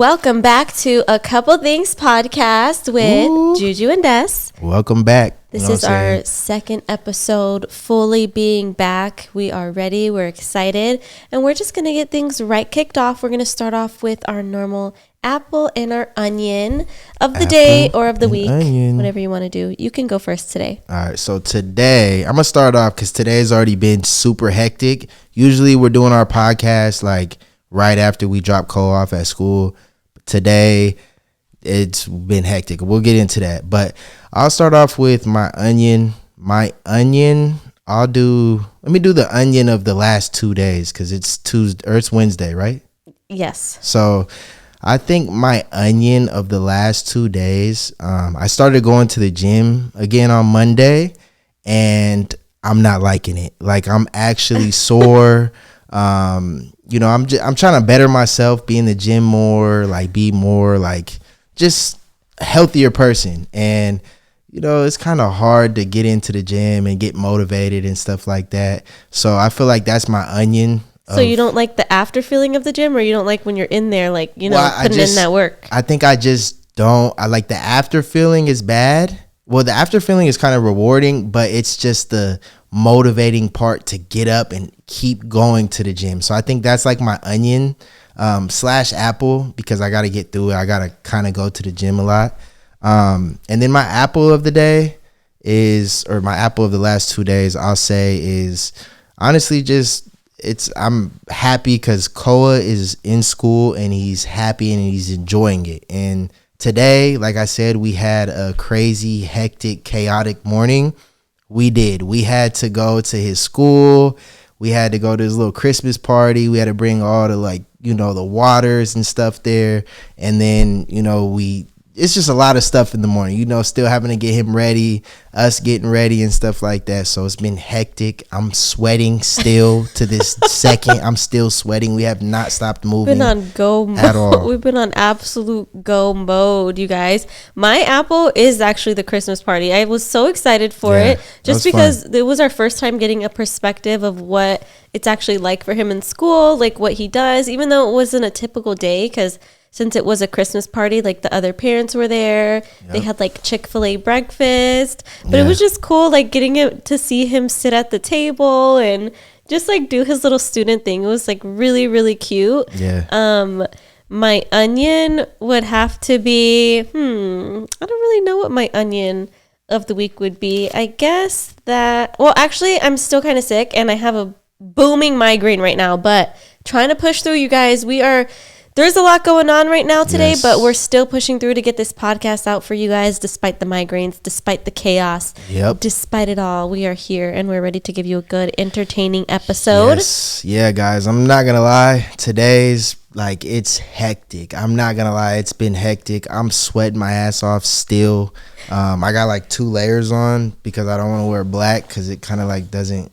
Welcome back to A Couple Things podcast with JuJu and Des. Welcome back. This is our second episode, fully being back. We are ready. We're excited. And we're just going to get things right kicked off. We're going to start off with our normal apple and our onion of the day or of the week. Whatever you want to do. You can go first today. All right. So today, I'm going to start off because today's already been super hectic. Usually we're doing our podcast like right after we drop Cole off at school. Today, it's been hectic. We'll get into that. But I'll start off with my onion. Let me do the onion of the last 2 days because it's Tuesday or it's Wednesday, right? Yes. So I think my onion of the last 2 days, I started going to the gym again on Monday, and I'm not liking it. Like, I'm actually sore. I'm trying to better myself, be in the gym more, like be more like just a healthier person. And, it's kind of hard to get into the gym and get motivated and stuff like that. So I feel like that's my onion. So you don't like the after feeling of the gym, or you don't like when you're in there, like, putting in that work? I think I just don't. I like the after feeling is bad. Well, the after feeling is kind of rewarding, but it's just the motivating part to get up and keep going to the gym. So I think that's like my onion / apple, because I got to get through it. I got to kind of go to the gym a lot. And then my apple of the day my apple of the last 2 days, I'll say is honestly I'm happy because Koa is in school and he's happy and he's enjoying it. And today, like I said, we had a crazy, hectic, chaotic morning. We did. We had to go to his school. We had to go to his little Christmas party. We had to bring all the the waters and stuff there. And then, it's just a lot of stuff in the morning, still having to get him ready, us getting ready and stuff like that. So it's been hectic. I'm sweating still to this second. I'm still sweating. We have not stopped moving. We've been on go mode. At all. We've been on absolute go mode, you guys. My apple is actually the Christmas party. I was so excited for it just because it was our first time getting a perspective of what it's actually like for him in school, like what he does, even though it wasn't a typical day because since it was a Christmas party, like the other parents were there. Yep. They had like Chick-fil-A breakfast. But it was just cool, like getting to see him sit at the table and just like do his little student thing. It was like really, really cute. Yeah. My onion would have to be, I don't really know what my onion of the week would be. I guess actually I'm still kind of sick and I have a booming migraine right now, but trying to push through, you guys. There's a lot going on right now today, but we're still pushing through to get this podcast out for you guys, despite the migraines, despite the chaos, despite it all. We are here, and we're ready to give you a good, entertaining episode. Yes. Yeah, guys, I'm not going to lie. Today's, it's hectic. I'm not going to lie. It's been hectic. I'm sweating my ass off still. I got, 2 layers on because I don't want to wear black because it kind of, doesn't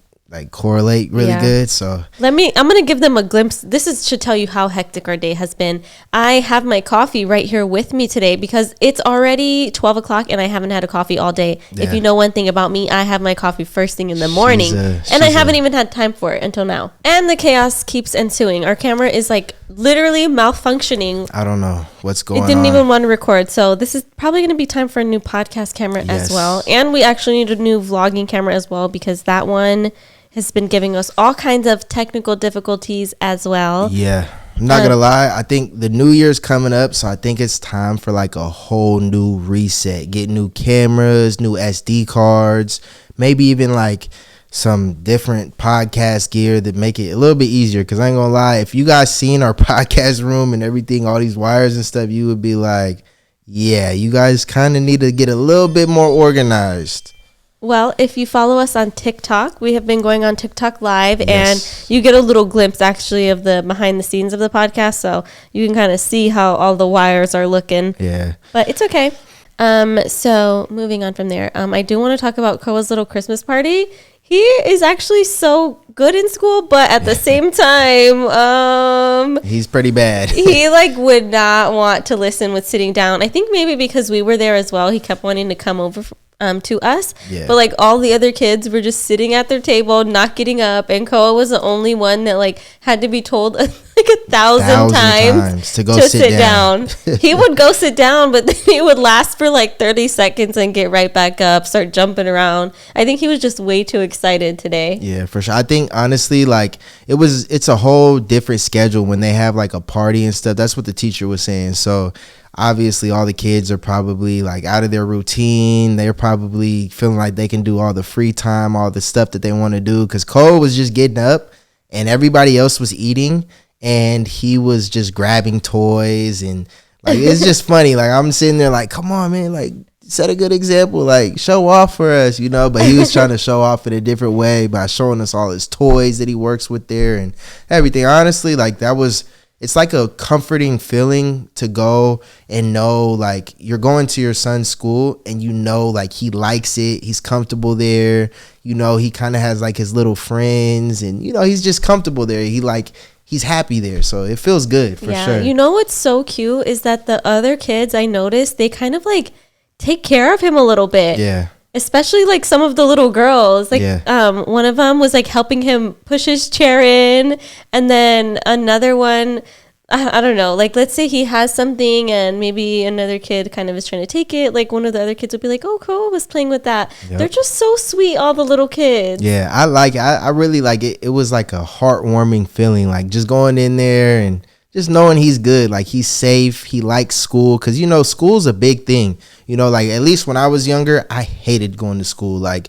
correlate really good. So I'm gonna give them a glimpse. Should tell you how hectic our day has been. I have my coffee right here with me today because it's already 12 o'clock and I haven't had a coffee all day. If you know one thing about me, I have my coffee first thing in the morning and I haven't even had time for it until now. And the chaos keeps ensuing. Our camera is literally malfunctioning. I don't know what's going on. It didn't even want to record. So this is probably going to be time for a new podcast camera as well. And we actually need a new vlogging camera as well because that one has been giving us all kinds of technical difficulties as well. Yeah. I'm not going to lie. I think the new year's coming up, so I think it's time for a whole new reset. Get new cameras, new SD cards, maybe even some different podcast gear that make it a little bit easier. Because I ain't going to lie, if you guys seen our podcast room and everything, all these wires and stuff, you would be like, yeah, you guys kind of need to get a little bit more organized. Well, if you follow us on TikTok, we have been going on TikTok Live, and you get a little glimpse, actually, of the behind the scenes of the podcast, so you can kind of see how all the wires are looking. Yeah. But it's okay. So moving on from there, I do want to talk about Koa's little Christmas party. He is actually so good in school, but at the same time, he's pretty bad. He would not want to listen with sitting down. I think maybe because we were there as well, he kept wanting to come over to us. Yeah. But all the other kids were just sitting at their table, not getting up, and Koa was the only one that had to be told like 1,000 times to go sit down. He would go sit down, but then he would last for like 30 seconds and get right back up, start jumping around. I think he was just way too excited today. Yeah, for sure. I think honestly, like it's a whole different schedule when they have like a party and stuff. That's what the teacher was saying. So obviously all the kids are probably like out of their routine. They're probably feeling like they can do all the free time, all the stuff that they want to do, because Cole was just getting up and everybody else was eating and he was just grabbing toys. And like it's just funny. Like I'm sitting there like, come on, man, like set a good example, like show off for us, you know. But he was trying to show off in a different way by showing us all his toys that he works with there and everything. Honestly, like it's like a comforting feeling to go and know like you're going to your son's school and you know like he likes it, he's comfortable there, you know, he kind of has like his little friends and you know he's just comfortable there. He's happy there, so it feels good for sure. You know what's so cute is that the other kids, I noticed, they kind of like take care of him a little bit. Yeah. Especially like some of the little girls, like one of them was like helping him push his chair in, and then another one, I don't know, like let's say he has something and maybe another kid kind of is trying to take it, like one of the other kids would be like, oh, Cole was playing with that. They're just so sweet, all the little kids. Yeah, I like it. I really like it. It was like a heartwarming feeling, like just going in there and just knowing he's good, like he's safe, he likes school, because you know school's a big thing, you know. Like at least when I was younger, I hated going to school. Like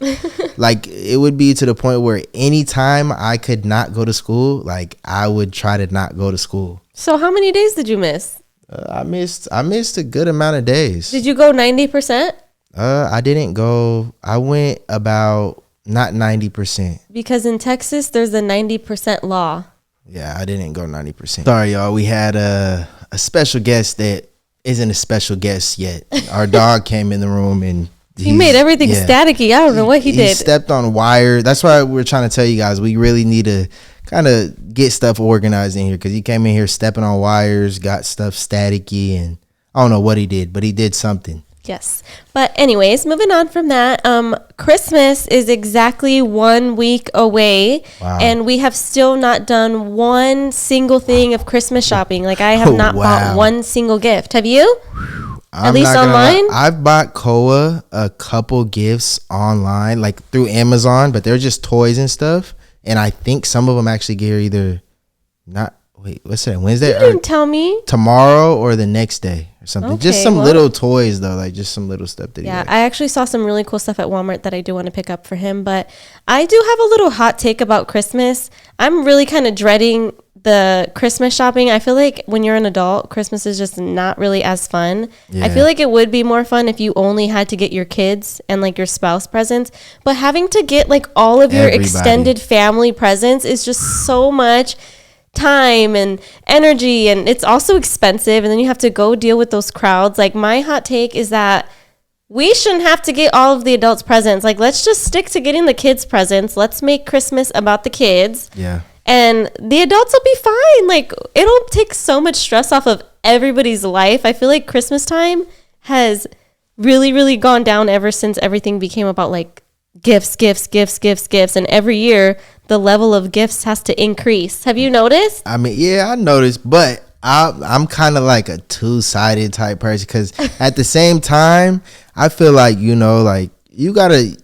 like it would be to the point where anytime I could not go to school, like I would try to not go to school. So how many days did you miss? I missed a good amount of days. Did you go 90%? I didn't go. I went about not 90%, because in Texas there's a 90% law. Yeah, I didn't go 90%. Sorry, y'all. We had a special guest that isn't a special guest yet. Our dog came in the room and he made everything staticky. I don't know what he did. He stepped on wire. That's why we're trying to tell you guys we really need to kind of get stuff organized in here, because he came in here stepping on wires, got stuff staticky, and I don't know what he did, but he did something. Yes. But anyways, moving on from that, Christmas is exactly 1 week away. Wow. And we have still not done one single thing of Christmas shopping. Like I have not bought one single gift. Have you? At least online? I've bought Koa a couple gifts online, like through Amazon, but they're just toys and stuff. And I think some of them actually get her either what's that, Wednesday? You didn't tell me. Tomorrow or the next day or something. Okay, just some little toys though, like just some little stuff that he likes. I actually saw some really cool stuff at Walmart that I do want to pick up for him. But I do have a little hot take about Christmas. I'm really kind of dreading the Christmas shopping. I feel like when you're an adult, Christmas is just not really as fun. Yeah. I feel like it would be more fun if you only had to get your kids and like your spouse presents, but having to get like all of your extended family presents is just so much time and energy, and it's also expensive, and then you have to go deal with those crowds. Like my hot take is that we shouldn't have to get all of the adults presents. Like let's just stick to getting the kids presents. Let's make Christmas about the kids. Yeah. And the adults will be fine. Like it'll take so much stress off of everybody's life. I feel like Christmas time has really, really gone down ever since everything became about like gifts. And every year the level of gifts has to increase. Have you noticed? I mean, yeah, I noticed, but I'm kind of like a two-sided type person, because at the same time, I feel like, you know, like you gotta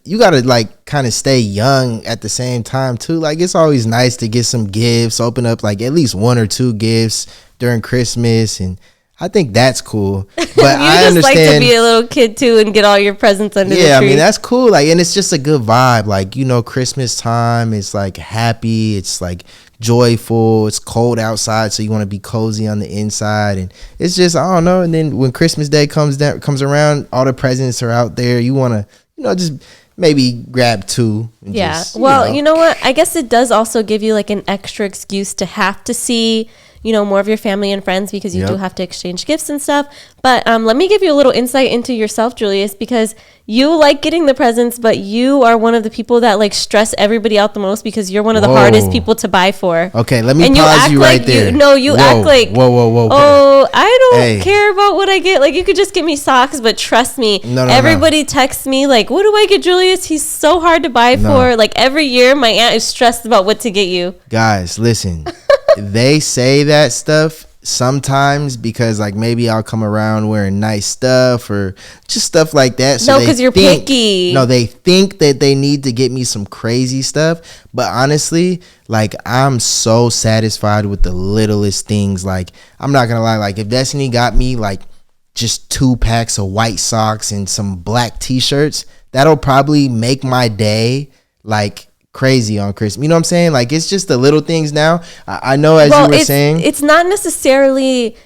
like kind of stay young at the same time too. Like it's always nice to get some gifts, open up like at least one or two gifts during Christmas, and I think that's cool. But I understand, like to be a little kid too and get all your presents under the tree. Yeah, I mean that's cool. Like, and it's just a good vibe. Like, you know, Christmas time is like happy. It's like joyful. It's cold outside, so you want to be cozy on the inside, and it's just, I don't know. And then when Christmas Day comes around, all the presents are out there. You want to, you know, just maybe grab two. And just, well, you know what? I guess it does also give you like an extra excuse to have to see, you know, more of your family and friends, because you do have to exchange gifts and stuff. But let me give you a little insight into yourself, Julius, because you like getting the presents, but you are one of the people that like stress everybody out the most, because you're one of the hardest people to buy for. Okay, let me pause you right there. You act like, whoa. Oh, I don't care about what I get. Like, you could just get me socks, but trust me, everybody texts me like, what do I get Julius? He's so hard to buy for. Like every year, my aunt is stressed about what to get you. Guys, listen. they say that stuff sometimes because like maybe I'll come around wearing nice stuff or just stuff like that. So no, because you're picky. No, they think that they need to get me some crazy stuff. But honestly, like I'm so satisfied with the littlest things. Like I'm not gonna lie, like if Destiny got me like just 2 packs of white socks and some black t-shirts, that'll probably make my day like crazy on Christmas. You know what I'm saying? Like it's just the little things now. I know as you were saying, it's not necessarily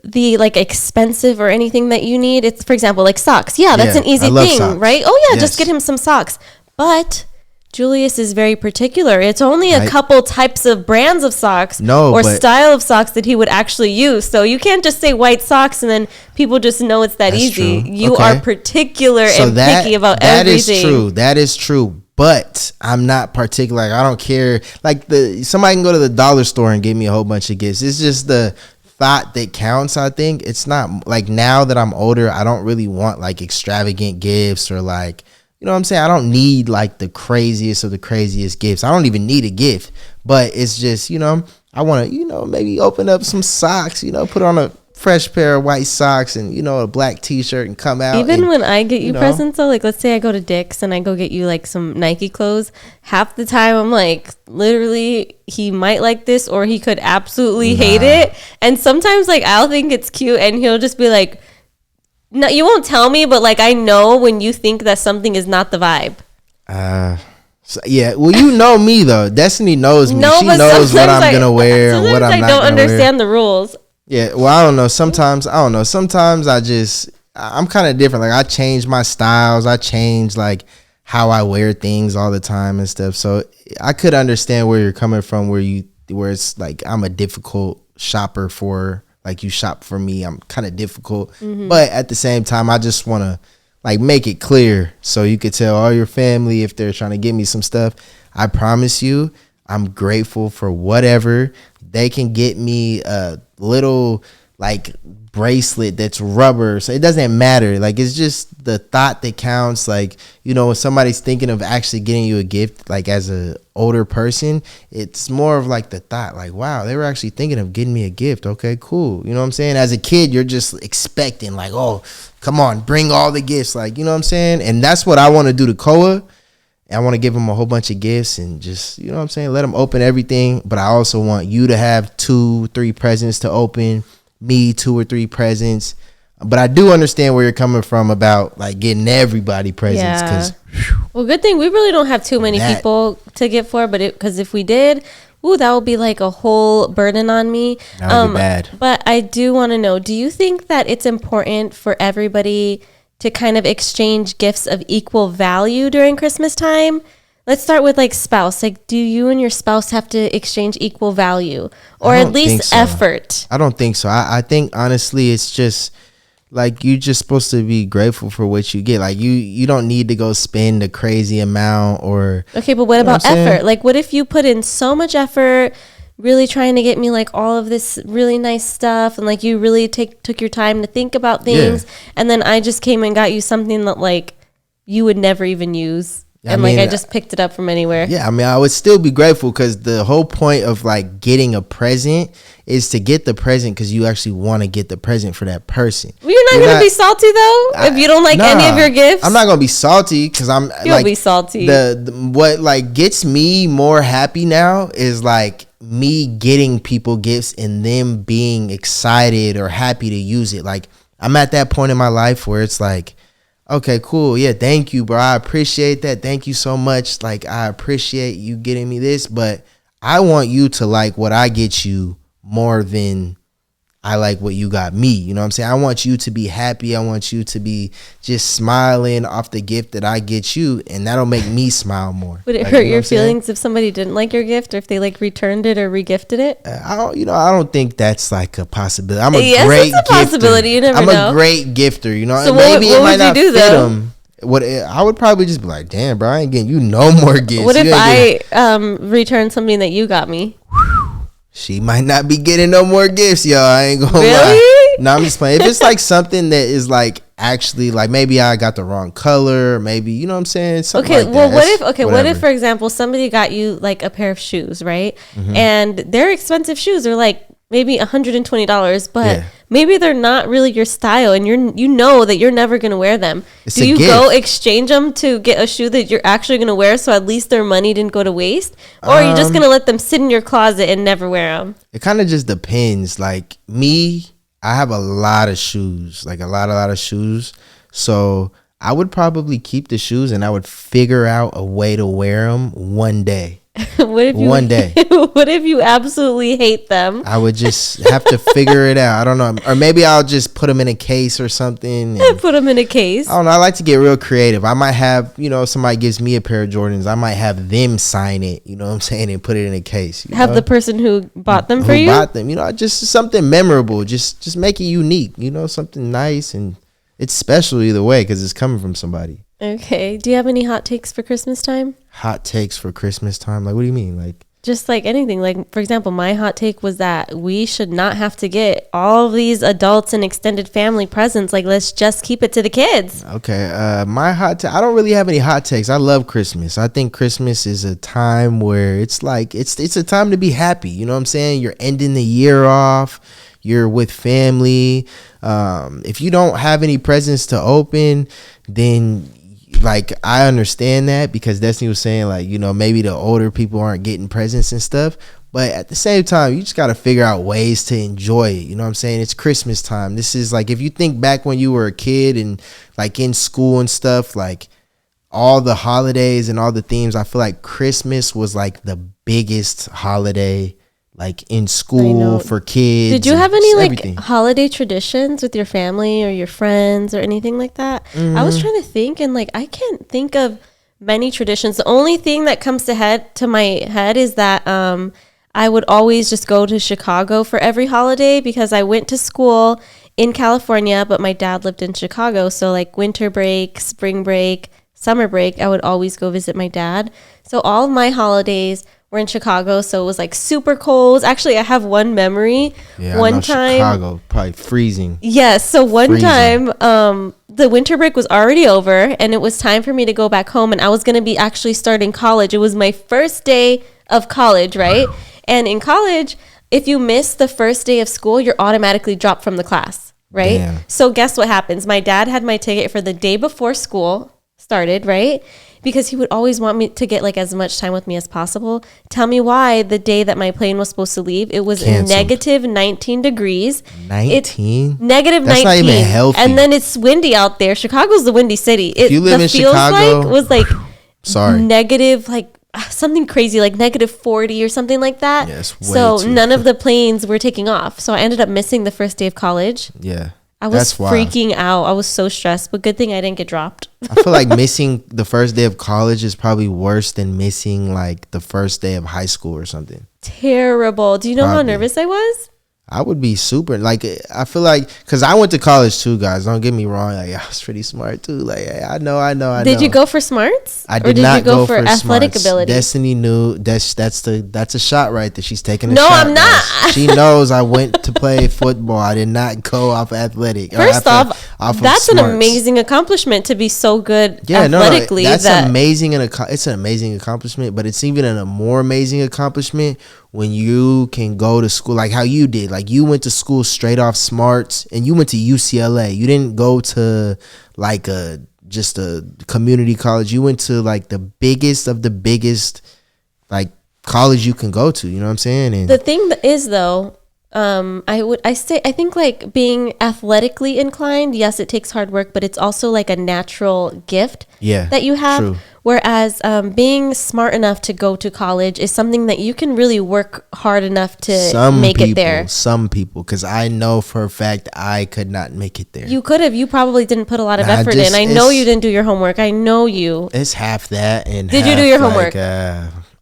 the like expensive or anything that you need. It's, for example, like socks. Yeah, that's an easy thing, socks. Right? Oh yeah, just get him some socks. But Julius is very particular. It's only a couple types of brands of socks or style of socks that he would actually use. So you can't just say white socks and then people just know it's that easy. True. You are particular and picky about everything. That is true. But I'm not particular. Like, I don't care. Like somebody can go to the dollar store and give me a whole bunch of gifts. It's just the thought that counts. I think it's not like now that I'm older, I don't really want like extravagant gifts or like, you know what I'm saying? I don't need like the craziest of the craziest gifts. I don't even need a gift, but it's just, you know, I want to, you know, maybe open up some socks, you know, put on a fresh pair of white socks and, you know, a black t-shirt and come out. Even when I get you presents though, like let's say I go to Dick's and I go get you like some Nike clothes, half the time I'm like, literally he might like this or he could absolutely hate it. And sometimes like I'll think it's cute and he'll just be like, no, you won't tell me, but like I know when you think that something is not the vibe. So, yeah, well, you know me though. Destiny knows me. She knows what I'm gonna wear and what I'm not gonna wear. I don't understand the rules. Yeah, well, I don't know. Sometimes I'm kind of different. Like I change my styles. I change like how I wear things all the time and stuff. So I could understand where you're coming from, where it's like I'm a difficult shopper for. Like you shop for me, I'm kind of difficult. Mm-hmm. But at the same time, I just want to like make it clear so you could tell all your family if they're trying to give me some stuff. I promise you, I'm grateful for whatever. They can get me a little like bracelet that's rubber. So it doesn't matter. Like it's just the thought that counts. Like, you know, when somebody's thinking of actually getting you a gift, like as a older person, it's more of like the thought like, wow, they were actually thinking of getting me a gift. Okay, cool. You know what I'm saying? As a kid, you're just expecting like, oh, come on, bring all the gifts. Like, you know what I'm saying? And that's what I want to do to Koa. I want to give him a whole bunch of gifts and just, you know what I'm saying? Let him open everything. But I also want you to have 2-3 presents to open, me 2 or 3 presents. But I do understand where you're coming from about like getting everybody presents. Well, good thing we really don't have too many people to get for, but because if we did, that would be like a whole burden on me. That would be bad. But I do want to know, do you think that it's important for everybody to kind of exchange gifts of equal value during Christmas time? Let's start with like spouse. Like, do you and your spouse have to exchange equal value or at least effort? I don't think so. I think honestly, it's just like you're just supposed to be grateful for what you get. Like you don't need to go spend a crazy amount or. Okay, but what about effort? Like, what if you put in so much effort, really trying to get me like all of this really nice stuff, and like you really took your time to think about things, and then I just came and got you something that like you would never even use. And I just picked it up from anywhere. Yeah, I mean, I would still be grateful because the whole point of like getting a present is to get the present because you actually want to get the present for that person. Well, you're not going to be salty though if you don't like any of your gifts. I'm not going to be salty because You'll be salty. The what like gets me more happy now is like me getting people gifts and them being excited or happy to use it. Like I'm at that point in my life where it's like, okay, cool. Yeah, thank you, bro. I appreciate that. Thank you so much. Like, I appreciate you getting me this, but I want you to like what I get you more than I like what you got me. You know what I'm saying? I want you to be happy. I want you to be just smiling off the gift that I get you, and that'll make me smile more. Would it hurt your feelings if somebody didn't like your gift or if they like returned it or regifted it? I don't think that's like a possibility. I'm a great it's a possibility. Gifter. You never know. I'm a great gifter, you know. So maybe what would you do though? I would probably just be like, damn, bro, I ain't getting you no more gifts. What if I return something that you got me? She might not be getting no more gifts, y'all. I ain't gonna lie. No, I'm just playing. If it's like something that is like actually like maybe I got the wrong color, maybe you know what I'm saying. Something okay, like well, that. what if for example somebody got you like a pair of shoes, right? And they're expensive shoes. They're like maybe $120, but maybe they're not really your style, and you know that you're never gonna wear them. Do you go exchange them to get a shoe that you're actually gonna wear, so at least their money didn't go to waste, or are you just gonna let them sit in your closet and never wear them? It kind of just depends. Like me, I have a lot of shoes, like a lot of shoes. So I would probably keep the shoes, and I would figure out a way to wear them one day. One day. What if you absolutely hate them? I would just have to figure it out. I don't know. Or maybe I'll just put them in a case or something. Put them in a case. I don't know. I like to get real creative. I might have, if somebody gives me a pair of Jordans, I might have them sign it, you know what I'm saying, and put it in a case. Have the person who bought them for you? Who bought them, just something memorable. Just make it unique, something nice, and it's special either way because it's coming from somebody. Okay. Do you have any hot takes for Christmas time? Hot takes for Christmas time? Like, what do you mean? Like, just like anything. Like, for example, my hot take was that we should not have to get all these adults and extended family presents. Like, let's just keep it to the kids. Okay. My hot take, I don't really have any hot takes. I love Christmas. I think Christmas is a time where it's like, it's a time to be happy. You know what I'm saying? You're ending the year off. You're with family. If you don't have any presents to open, then like I understand that, because Destiny was saying like, maybe the older people aren't getting presents and stuff, but at the same time you just got to figure out ways to enjoy it. You know what I'm saying? It's Christmas time. This is like, if you think back when you were a kid and like in school and stuff, like all the holidays and all the themes, I feel like Christmas was like the biggest holiday like in school for kids. Did you have any everything. Like holiday traditions with your family or your friends or anything like that? I was trying to think, and like I can't think of many traditions. The only thing that comes to my head is that I would always just go to Chicago for every holiday, because I went to school in California, but my dad lived in Chicago. So like winter break, spring break, summer break, I would always go visit my dad. So all of my holidays were in Chicago, so it was like super cold. Actually, I have one memory. Yeah, one time, Chicago, probably freezing. Yes, so one time, the winter break was already over, and it was time for me to go back home, and I was going to be actually starting college. It was my first day of college, right? And in college, if you miss the first day of school, you're automatically dropped from the class, right? Damn. So guess what happens? My dad had my ticket for the day before school started, right? Because he would always want me to get like as much time with me as possible. Tell me why the day that my plane was supposed to leave, it was negative 19 degrees. 19? Negative 19. That's not even healthy. And then it's windy out there. Chicago's the windy city. If you live in Chicago, like was like sorry, negative, like something crazy, like negative 40 or something like that. Yes, so none of the planes were taking off. So I ended up missing the first day of college. Yeah. I was freaking out. I was so stressed, but good thing I didn't get dropped. I feel like missing the first day of college is probably worse than missing like the first day of high school or something. Terrible. Do you know how nervous I was? I would be super, like, I feel like, because I went to college too, guys. Don't get me wrong. Like, I was pretty smart too. Like, I know. Did you go for smarts? I did not go for athletic smarts. ability? Destiny knew that's a shot right there. She's taking a shot. No, I'm not. She knows I went to play football. I did not go off athletic. First off that's an amazing accomplishment to be so good athletically. No, that's amazing. It's an amazing accomplishment, but it's even a more amazing accomplishment when you can go to school like how you did. Like you went to school straight off smarts, and you went to UCLA. You didn't go to like just a community college. You went to like the biggest of the biggest like college you can go to. You know what I'm saying? And the thing is though, I think like being athletically inclined, yes, it takes hard work, but it's also like a natural gift that you have. True. Whereas being smart enough to go to college is something that you can really work hard enough to make it there. Some people, because I know for a fact I could not make it there. You could have. You probably didn't put a lot of effort in. I know you didn't do your homework. I know you. It's half that and did you do your homework?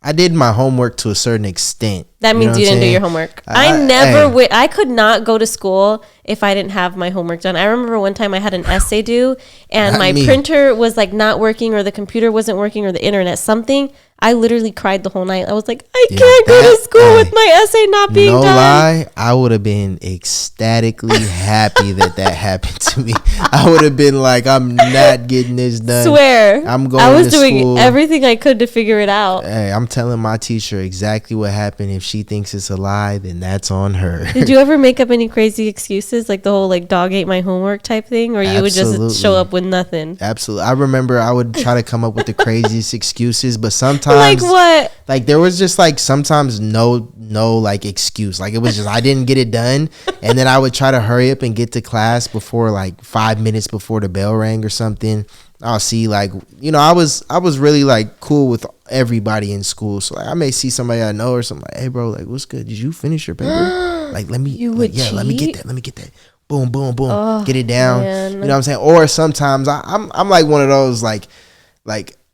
I did my homework to a certain extent. That means you didn't do your homework. I could not go to school if I didn't have my homework done. I remember one time I had an essay due, and my printer was like not working, or the computer wasn't working, or the internet, something. I literally cried the whole night. I was like, I can't go to school with my essay not being done. No lie, I would have been ecstatically happy that happened to me. I would have been like, I'm not getting this done. Swear. I'm going I was to doing school. everything I could to figure it out. Hey, I'm telling my teacher exactly what happened. If she thinks it's a lie, then that's on her. Did you ever make up any crazy excuses, like the whole like dog ate my homework type thing, or you would just show up with nothing? Absolutely. I remember I would try to come up with the craziest excuses, but sometimes like what? Like there was just like sometimes no like excuse. Like it was just I didn't get it done, and then I would try to hurry up and get to class before like 5 minutes before the bell rang or something. I'll see like, you know, I was really like cool with everybody in school. So like I may see somebody I know or something like, hey bro, like what's good? Did you finish your paper? Like let me let me get that. Boom, boom, boom. Oh, get it down. Man. You know what I'm saying? Or sometimes I'm like one of those like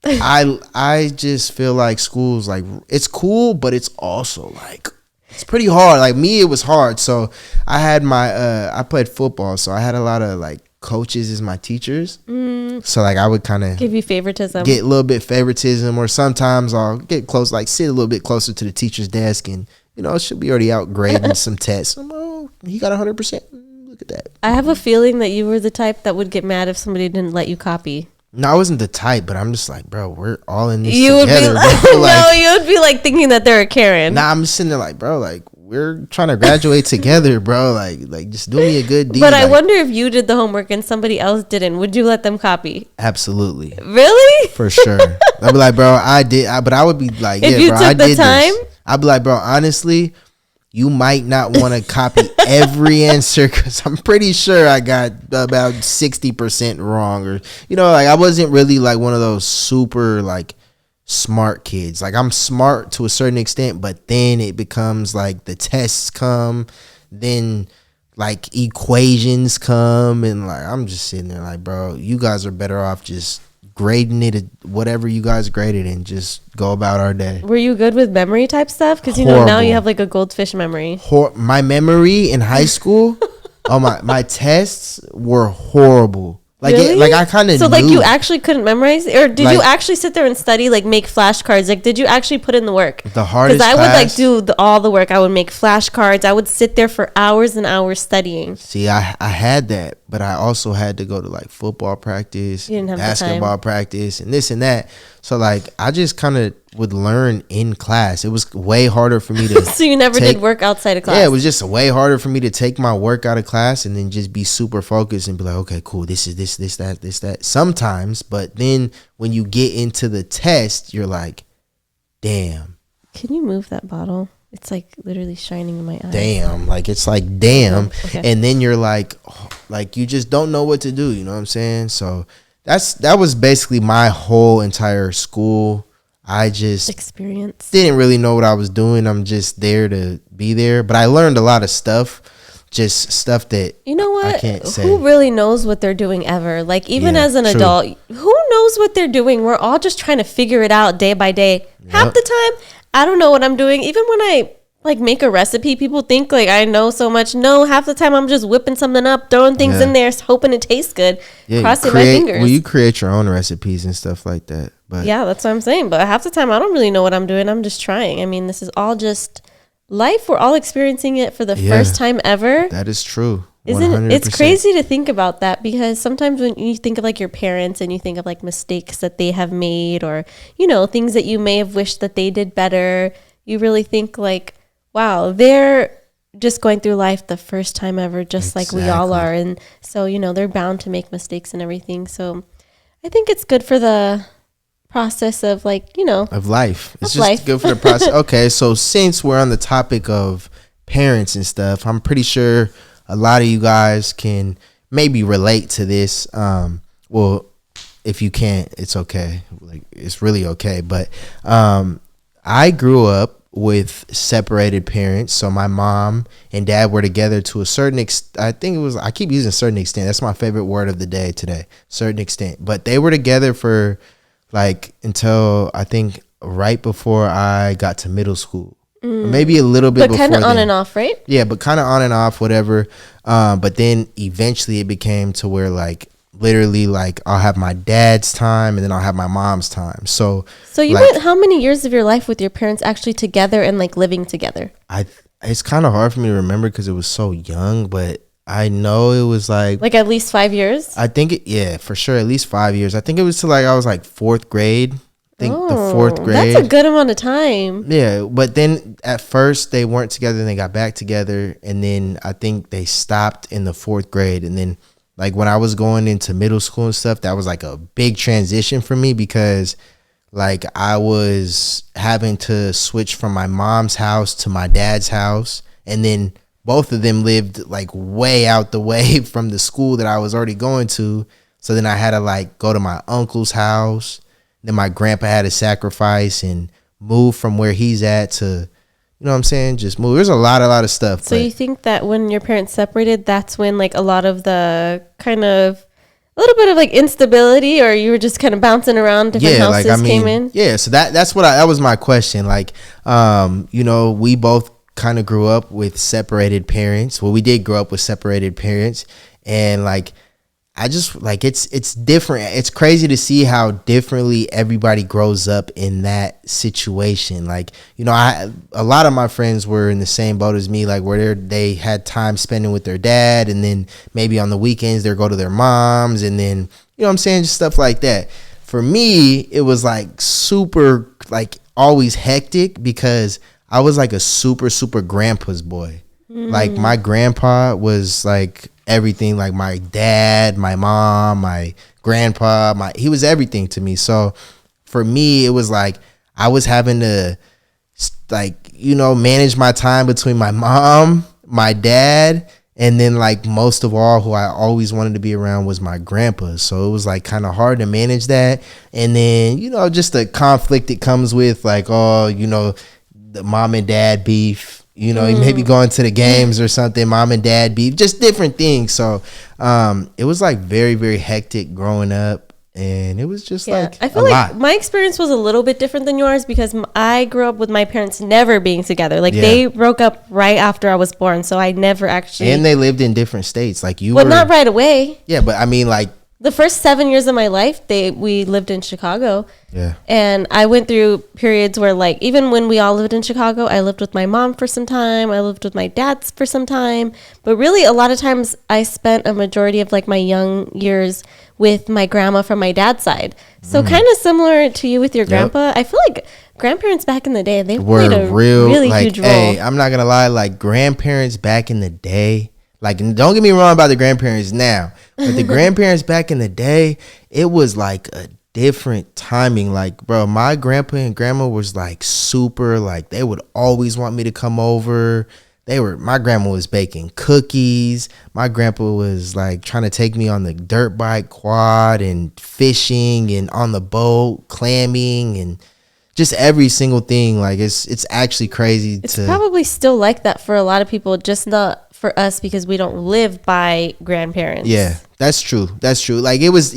I just feel like school's like it's cool, but it's also like it's pretty hard. Like me, it was hard. So I had my I played football, so I had a lot of like coaches as my teachers. So like I would kind of give you favoritism, get a little bit favoritism, or sometimes I'll get close, like sit a little bit closer to the teacher's desk, and you know she'll be already out grading some tests. He got 100%. Look at that. I have a feeling that you were the type that would get mad if somebody didn't let you copy. No, I wasn't the type, but I'm just like, bro, we're all in this you together. Would be like, like, no, you would be like thinking that they're a Karen. Nah, I'm just sitting there like, bro, like we're trying to graduate together, bro. Like just do me a good deed. But I like, wonder if you did the homework and somebody else didn't. Would you let them copy? Absolutely. Really? For sure. I'd be like, bro, I did. But I would be like, if yeah, you bro, took I the did time? this. I'd be like, bro, honestly, you might not want to copy every answer because I'm pretty sure I got about 60% wrong, or you know, like I wasn't really like one of those super like smart kids. Like I'm smart to a certain extent, but then it becomes like the tests come, then like equations come, and like I'm just sitting there like, bro, you guys are better off just grading it at whatever you guys graded and just go about our day. Were you good with memory type stuff? Because you know now you have like a goldfish memory. My memory in high school, my tests were horrible. Like really? Like I kind of so like you actually couldn't memorize, or did like, you actually sit there and study, like make flashcards? Like did you actually put in the work? The hardest because I would like do all the work. I would make flashcards. I would sit there for hours and hours studying. See, I had that, but I also had to go to like football practice, basketball practice, and this and that. So like I just kind of would learn in class. It was way harder for me to so you never did work outside of class? Yeah, it was just way harder for me to take my work out of class and then just be super focused and be like, okay, cool, this is this that sometimes. But then when you get into the test, you're like, damn, can you move that bottle? It's like literally shining in my eyes. Damn, like it's like damn. Okay. And then you're like you just don't know what to do, you know what I'm saying? So that was basically my whole entire school. I just experience. Didn't really know what I was doing. I'm just there to be there. But I learned a lot of stuff. Just stuff that, you know what? I can't say. Who really knows what they're doing ever? Like even as an adult, who knows what they're doing? We're all just trying to figure it out day by day. Yep. Half the time, I don't know what I'm doing. Even when I like make a recipe, people think like I know so much. No, half the time I'm just whipping something up, throwing things in there, hoping it tastes good, crossing my fingers. Well, you create your own recipes and stuff like that. But yeah, that's what I'm saying. But half the time I don't really know what I'm doing. I'm just trying. I mean, this is all just life. We're all experiencing it for the first time ever. That is true. 100%. Isn't it? It's crazy to think about that, because sometimes when you think of like your parents and you think of like mistakes that they have made, or you know, things that you may have wished that they did better, you really think like, wow, they're just going through life the first time ever, just like we all are. And so, you know, they're bound to make mistakes and everything. So I think it's good for the process of like, you know, of life. It's just good for the process. Okay, so since we're on the topic of parents and stuff, I'm pretty sure a lot of you guys can maybe relate to this. Well, if you can't, it's okay. Like it's really okay. But I grew up with separated parents. So my mom and dad were together to a certain extent. I keep using certain extent. That's my favorite word of the day today. Certain extent. But they were together for like until I think right before I got to middle school. Maybe a little bit before. But kind of on and off, right? Yeah, but kind of on and off, whatever. But then eventually it became to where like literally like I'll have my dad's time and then I'll have my mom's time. So you like, went how many years of your life with your parents actually together and like living together? It's kind of hard for me to remember because it was so young, but I know it was like at least 5 years. I think yeah, for sure, at least 5 years. I think it was till like I was like fourth grade. I think the fourth grade. That's a good amount of time. Yeah, but then at first they weren't together and they got back together, and then I think they stopped in the fourth grade, and then like when I was going into middle school and stuff, that was like a big transition for me because like I was having to switch from my mom's house to my dad's house, and then both of them lived like way out the way from the school that I was already going to. So then I had to like go to my uncle's house. Then my grandpa had to sacrifice and move from where he's at to, you know what I'm saying? Just move. There's a lot of stuff. So you think that when your parents separated, that's when like a lot of the kind of a little bit of like instability, or you were just kind of bouncing around different houses came in? Yeah. So that's what that was my question. Like, you know, we both kind of grew up with separated parents. Well, we did grow up with separated parents, and like, I just like it's different. It's crazy to see how differently everybody grows up in that situation. Like, you know, a lot of my friends were in the same boat as me, like where they had time spending with their dad, and then maybe on the weekends they'll go to their moms, and then, you know what I'm saying, just stuff like that. For me, it was like super like always hectic because I was like a super grandpa's boy. Like my grandpa was like everything, like my dad, my mom, my grandpa, he was everything to me. So for me, it was like I was having to like, you know, manage my time between my mom, my dad, and then like most of all, who I always wanted to be around was my grandpa. So it was like kind of hard to manage that. And then, you know, just the conflict it comes with, like, oh, you know, the mom and dad beef. You know, maybe going to the games or something, mom and dad beef, just different things. So it was like very hectic growing up, and it was just like I feel like my experience was a little bit different than yours because I grew up with my parents never being together. Like they broke up right after I was born, so I never actually. And they lived in different states, like you. But not right away. Yeah, but I mean, like. The first 7 years of my life, we lived in Chicago. Yeah. And I went through periods where, like, even when we all lived in Chicago, I lived with my mom for some time. I lived with my dad for some time. But really, a lot of times, I spent a majority of, like, my young years with my grandma from my dad's side. So kind of similar to you with your grandpa. I feel like grandparents back in the day, they played a really like, huge role. Hey, I'm not going to lie. Like, grandparents back in the day, like, don't get me wrong about the grandparents now, but the grandparents back in the day, it was like a different timing. Like, bro, my grandpa and grandma was like super, like they would always want me to come over. My grandma was baking cookies. My grandpa was like trying to take me on the dirt bike quad and fishing and on the boat, clamming and just every single thing. Like it's actually crazy. It's probably still like that for a lot of people, just not for us because we don't live by grandparents. Yeah, that's true. Like it was,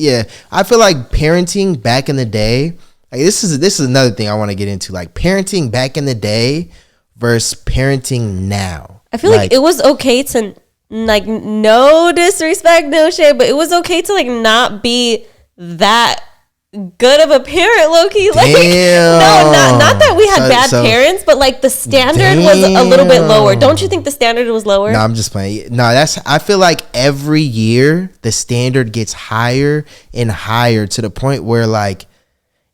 I feel like parenting back in the day, like this is another thing I want to get into, like parenting back in the day versus parenting now. I feel like it was okay to, like, no disrespect, no shade, but it was okay to like not be that good of a parent, low-key. Like, no, not that we had bad parents, but like the standard was a little bit lower. Don't you think the standard was lower? No, I'm just playing. No, I feel like every year the standard gets higher and higher to the point where like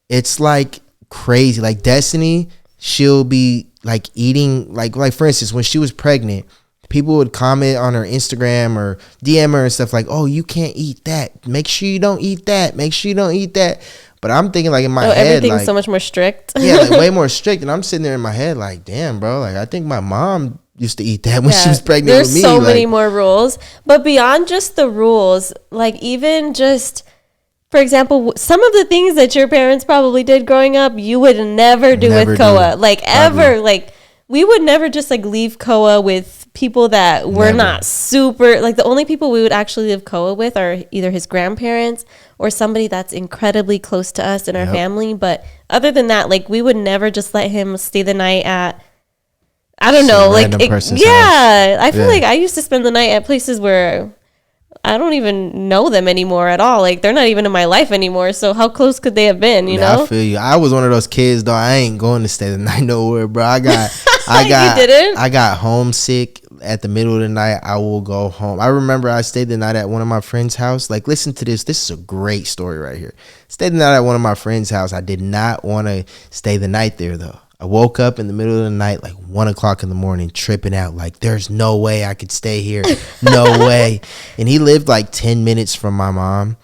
it's like crazy. Like Destiny, she'll be like eating, like for instance, when she was pregnant, people would comment on her Instagram or DM her and stuff like, oh, you can't eat that. Make sure you don't eat that. Make sure you don't eat that. But I'm thinking like in my head, everything's like, so much more strict. Yeah, like way more strict. And I'm sitting there in my head like, damn, bro. Like I think my mom used to eat that when she was pregnant with me. There's so many more rules. But beyond just the rules, like even just, for example, some of the things that your parents probably did growing up, you would never do with Koa. Like ever. Like we would never just like leave Koa with people that were not super, like the only people we would actually live Koa with are either his grandparents or somebody that's incredibly close to us in our family. But other than that, like we would never just let him stay the night at, I don't know, like I feel like I used to spend the night at places where I don't even know them anymore at all. Like, they're not even in my life anymore. So how close could they have been, you know? I feel you. I was one of those kids, though. I ain't going to stay the night nowhere, bro. I got homesick at the middle of the night. I will go home. I remember I stayed the night at one of my friend's house. Like, listen to this. This is a great story right here. Stayed the night at one of my friend's house. I did not want to stay the night there, though. I woke up in the middle of the night, like 1 o'clock in the morning, tripping out. Like, there's no way I could stay here. No way. And he lived like 10 minutes from my mom.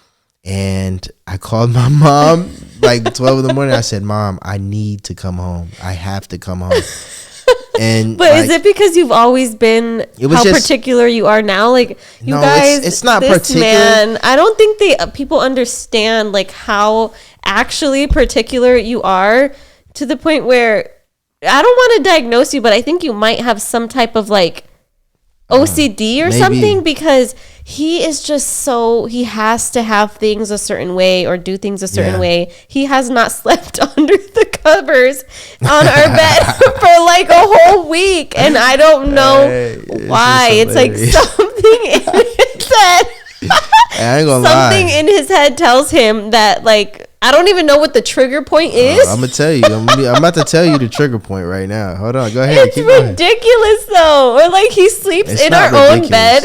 And I called my mom like 12 in the morning. I said, Mom, I need to come home. I have to come home. And but is it because you've always been how particular you are now? Like, you guys, it's not particular. Man, I don't think people understand like how actually particular you are, to the point where I don't want to diagnose you, but I think you might have some type of like OCD or something, because he is just he has to have things a certain way or do things a certain way. He has not slept under the covers on our bed for like a whole week, and I don't know why. It's like something in his head. I ain't gonna something lie. in his head tells him that, like, I don't even know what the trigger point is. I'm gonna tell you. I'm about to tell you the trigger point right now. Hold on. Go ahead. It's ridiculous though. Or like, he sleeps in our own bed.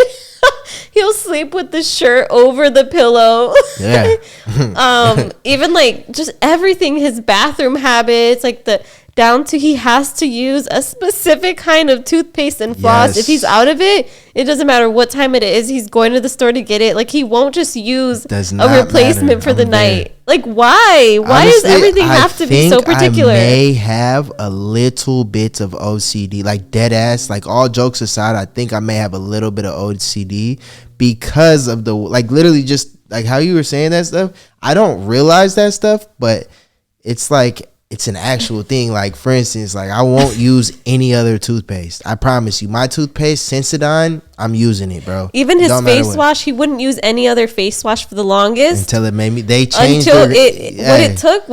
He'll sleep with the shirt over the pillow. Yeah. Even like just everything, his bathroom habits, like down to he has to use a specific kind of toothpaste and floss. Yes. If he's out of it, it doesn't matter what time it is. He's going to the store to get it. Like, he won't just use a replacement for the night. Like, why? Why does everything have to be so particular? I may have a little bit of OCD, like dead ass. Like, all jokes aside, I think I may have a little bit of OCD because of the, like, literally just like how you were saying that stuff. I don't realize that stuff, but it's like, it's an actual thing. Like, for instance, like, I won't use any other toothpaste. I promise you. My toothpaste, Sensodyne, I'm using it, bro. Even his face wash, he wouldn't use any other face wash for the longest. Until it made me, they changed what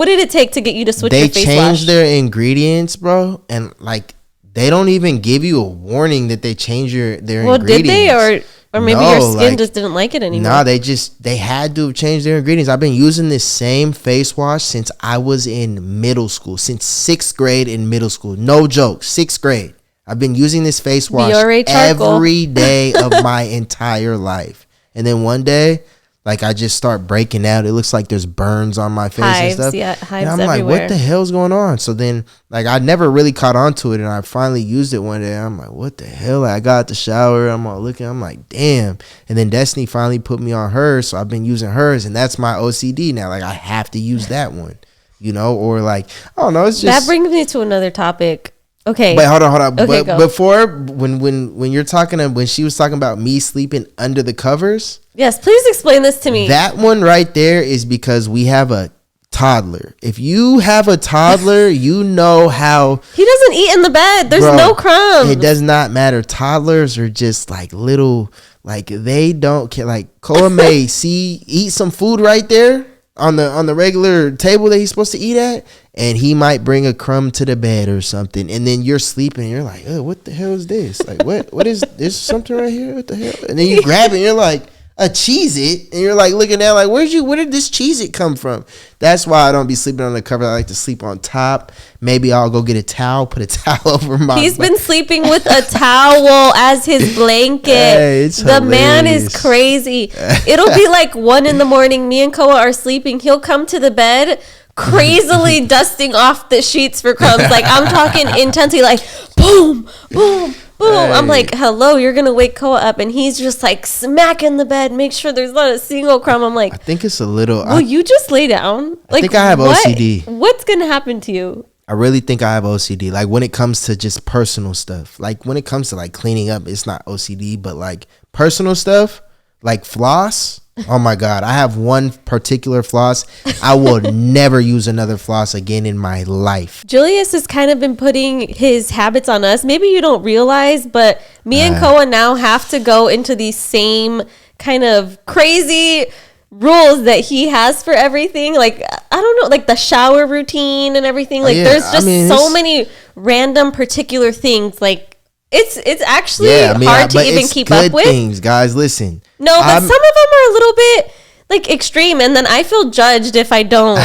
did it take to get you to switch your face wash? They changed their ingredients, bro. And, like, they don't even give you a warning that they change their ingredients. Well, did they? Or maybe your skin just didn't like it anymore. No, they had to change their ingredients. I've been using this same face wash since I was in middle school, since 6th grade in middle school. No joke, 6th grade. I've been using this face wash every day of my entire life. And then one day, like, I just start breaking out. It looks like there's burns on my face and stuff. Yeah, hives and I'm everywhere. like, what the hell's going on? So then, like, I never really caught on to it, and I finally used it one day. I'm like, what the hell? Like, I got out the shower. I'm all looking. I'm like, damn. And then Destiny finally put me on hers, so I've been using hers, and that's my OCD now. Like, I have to use that one, you know? Or, like, I don't know. It's just... That brings me to another topic. Okay. Wait, hold on. Okay, but before, when you're talking, when she was talking about me sleeping under the covers. Yes, please explain this to me. That one right there is because we have a toddler. If you have a toddler, you know how he doesn't eat in the bed. There's no crumbs. It does not matter. Toddlers are just like little, like, they don't care. Like, Koa may eat some food right there on the regular table that he's supposed to eat at, and he might bring a crumb to the bed or something, and then you're sleeping and you're like, oh, what the hell is this? Like, what is there's something right here? What the hell? And then you grab it and you're like, a Cheez-It, and you're like looking down like, where did this Cheez-It come from? That's why I don't be sleeping on the cover. I like to sleep on top. Maybe I'll go get a towel, put a towel over my He's been sleeping with a towel as his blanket. Hey, the hilarious. Man is crazy. It'll be like 1 a.m. Me and Koa are sleeping. He'll come to the bed crazily dusting off the sheets for crumbs. Like, I'm talking intensely, like, boom, boom, boom. Hey. I'm like, hello, you're gonna wake Koa up, and he's just like smacking the bed, make sure there's not a single crumb. I'm like, I think it's a little. Will you just lay down? Like, I think I have OCD. What's gonna happen to you? I really think I have OCD. Like, when it comes to just personal stuff, like when it comes to like cleaning up, it's not OCD, but like personal stuff, like floss. Oh my God, I have one particular floss. I will never use another floss again in my life. Julius has kind of been putting his habits on us. Maybe you don't realize, but me and Koa now have to go into these same kind of crazy rules that he has for everything. Like, I don't know, like the shower routine and everything. Like, there's just so many random particular things. Like, It's actually hard to even keep up with. Things, guys, listen. No, but some of them are a little bit like extreme, and then I feel judged if I don't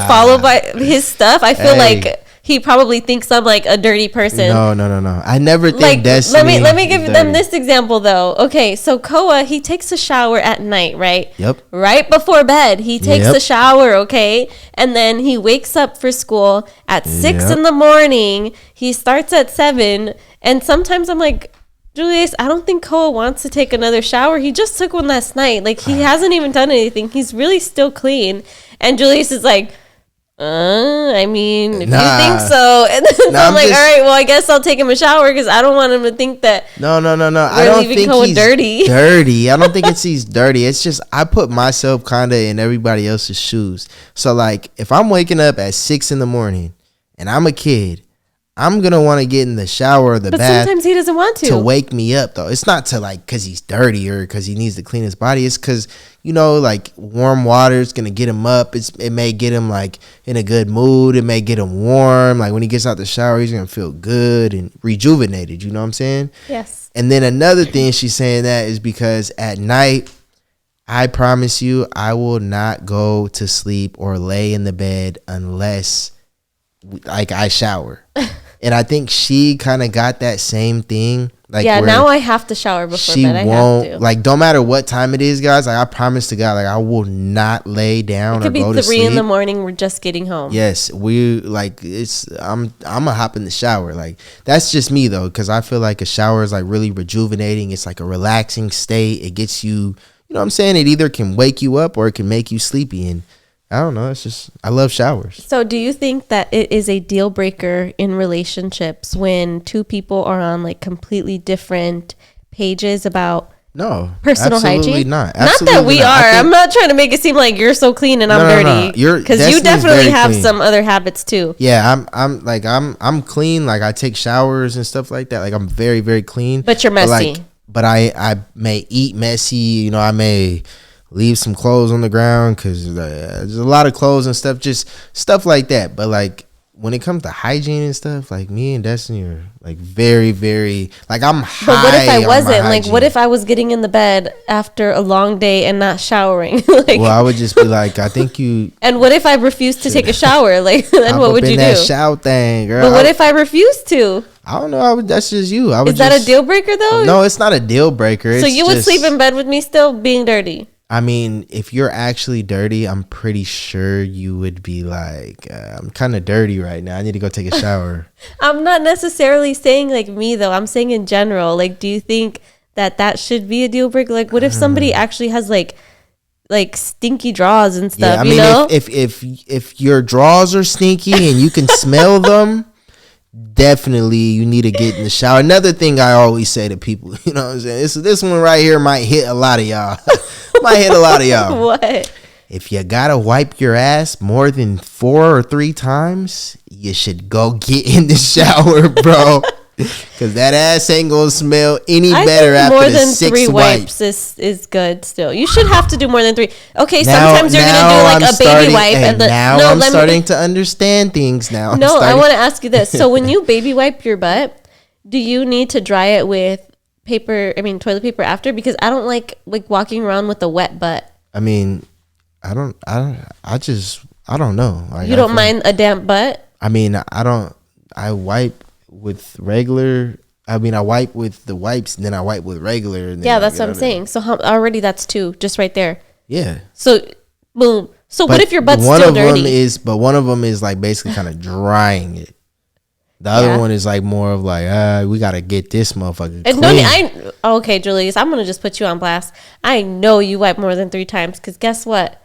follow by his stuff. I feel like he probably thinks I'm like a dirty person. No. I never think like, Destiny. Let me give them this example though. Okay, so Koa, he takes a shower at night, right? Yep. Right before bed, he takes a shower, okay? And then he wakes up for school at 6 in the morning. He starts at 7, and sometimes I'm like, Julius, I don't think Koa wants to take another shower. He just took one last night. Like, he hasn't even done anything. He's really still clean. And Julius is like, I mean, if you think so. And then so I'm like, all right, well, I guess I'll take him a shower because I don't want him to think that. No. I don't think he's dirty. I don't think he's dirty. It's just I put myself kind of in everybody else's shoes. So, like, if I'm waking up at 6 in the morning and I'm a kid, I'm going to want to get in the shower or the bath. But sometimes he doesn't want to wake me up, though. It's not to, like, because he's dirty or because he needs to clean his body. It's because, you know, like, warm water is going to get him up. It may get him, like, in a good mood. It may get him warm. Like, when he gets out the shower, he's going to feel good and rejuvenated. You know what I'm saying? Yes. And then another thing she's saying that is because at night, I promise you, I will not go to sleep or lay in the bed unless, like, I shower. And I think she kind of got that same thing. Like, yeah, now I have to shower before bed. I have to. Like, don't matter what time it is, guys. Like, I promise to God, like, I will not lay down or go to sleep. It could be 3 in the morning. We're just getting home. Yes, I'm gonna hop in the shower. Like, that's just me though, because I feel like a shower is like really rejuvenating. It's like a relaxing state. It gets you, you know what I'm saying? It either can wake you up or it can make you sleepy. And I don't know. It's just, I love showers. So do you think that it is a deal breaker in relationships when two people are on like completely different pages about personal hygiene? Not that we are. I'm not trying to make it seem like you're so clean and I'm dirty. Because you definitely have some other habits too. Yeah, I'm clean. Like, I take showers and stuff like that. Like, I'm very, very clean. But you're messy. But I may eat messy. You know, I may leave some clothes on the ground because there's a lot of clothes and stuff, just stuff like that. But like, when it comes to hygiene and stuff, like, me and Destiny are like very, very, like, I'm high. But what if I wasn't? Like, what if I was getting in the bed after a long day and not showering? Like, well, I would just be like, I think you. And what if I refused to take a shower? Like, then what would you do? That shower thing, girl. But what if I refused to? I don't know. That's just you. Is that a deal breaker though? No, it's not a deal breaker. So you would sleep in bed with me still being dirty? I mean, if you're actually dirty, I'm pretty sure you would be like, I'm kind of dirty right now. I need to go take a shower. I'm not necessarily saying like me though. I'm saying in general. Like, do you think that should be a deal breaker? Like, what if somebody actually has like stinky drawers and stuff? Yeah, I mean, you know? if your drawers are stinky and you can smell them, definitely you need to get in the shower. Another thing I always say to people, you know what I'm saying? This one right here might hit a lot of y'all. What? If you gotta wipe your ass more than 4 or 3 times, you should go get in the shower, bro. Because that ass ain't gonna smell any better after the 6 wipes. More than 3 wipes is good still. You should have to do more than 3. Okay, sometimes you're gonna do like a baby wipe. I'm starting to understand things now. I want to ask you this. So when you baby wipe your butt, do you need to dry it with toilet paper after? Because I don't like walking around with a wet butt. I mean, I don't know. You don't mind a damp butt? I mean, I wipe with regular. I mean, I wipe with the wipes, and then I wipe with regular. And then yeah, that's what I'm saying. So already that's 2, just right there. Yeah. So boom. So what if your butt's still dirty? But one of them is like basically kind of drying it. The other one is like more of like, we gotta get this motherfucker clean. Okay, Julius, I'm gonna just put you on blast. I know you wipe more than 3 times because guess what?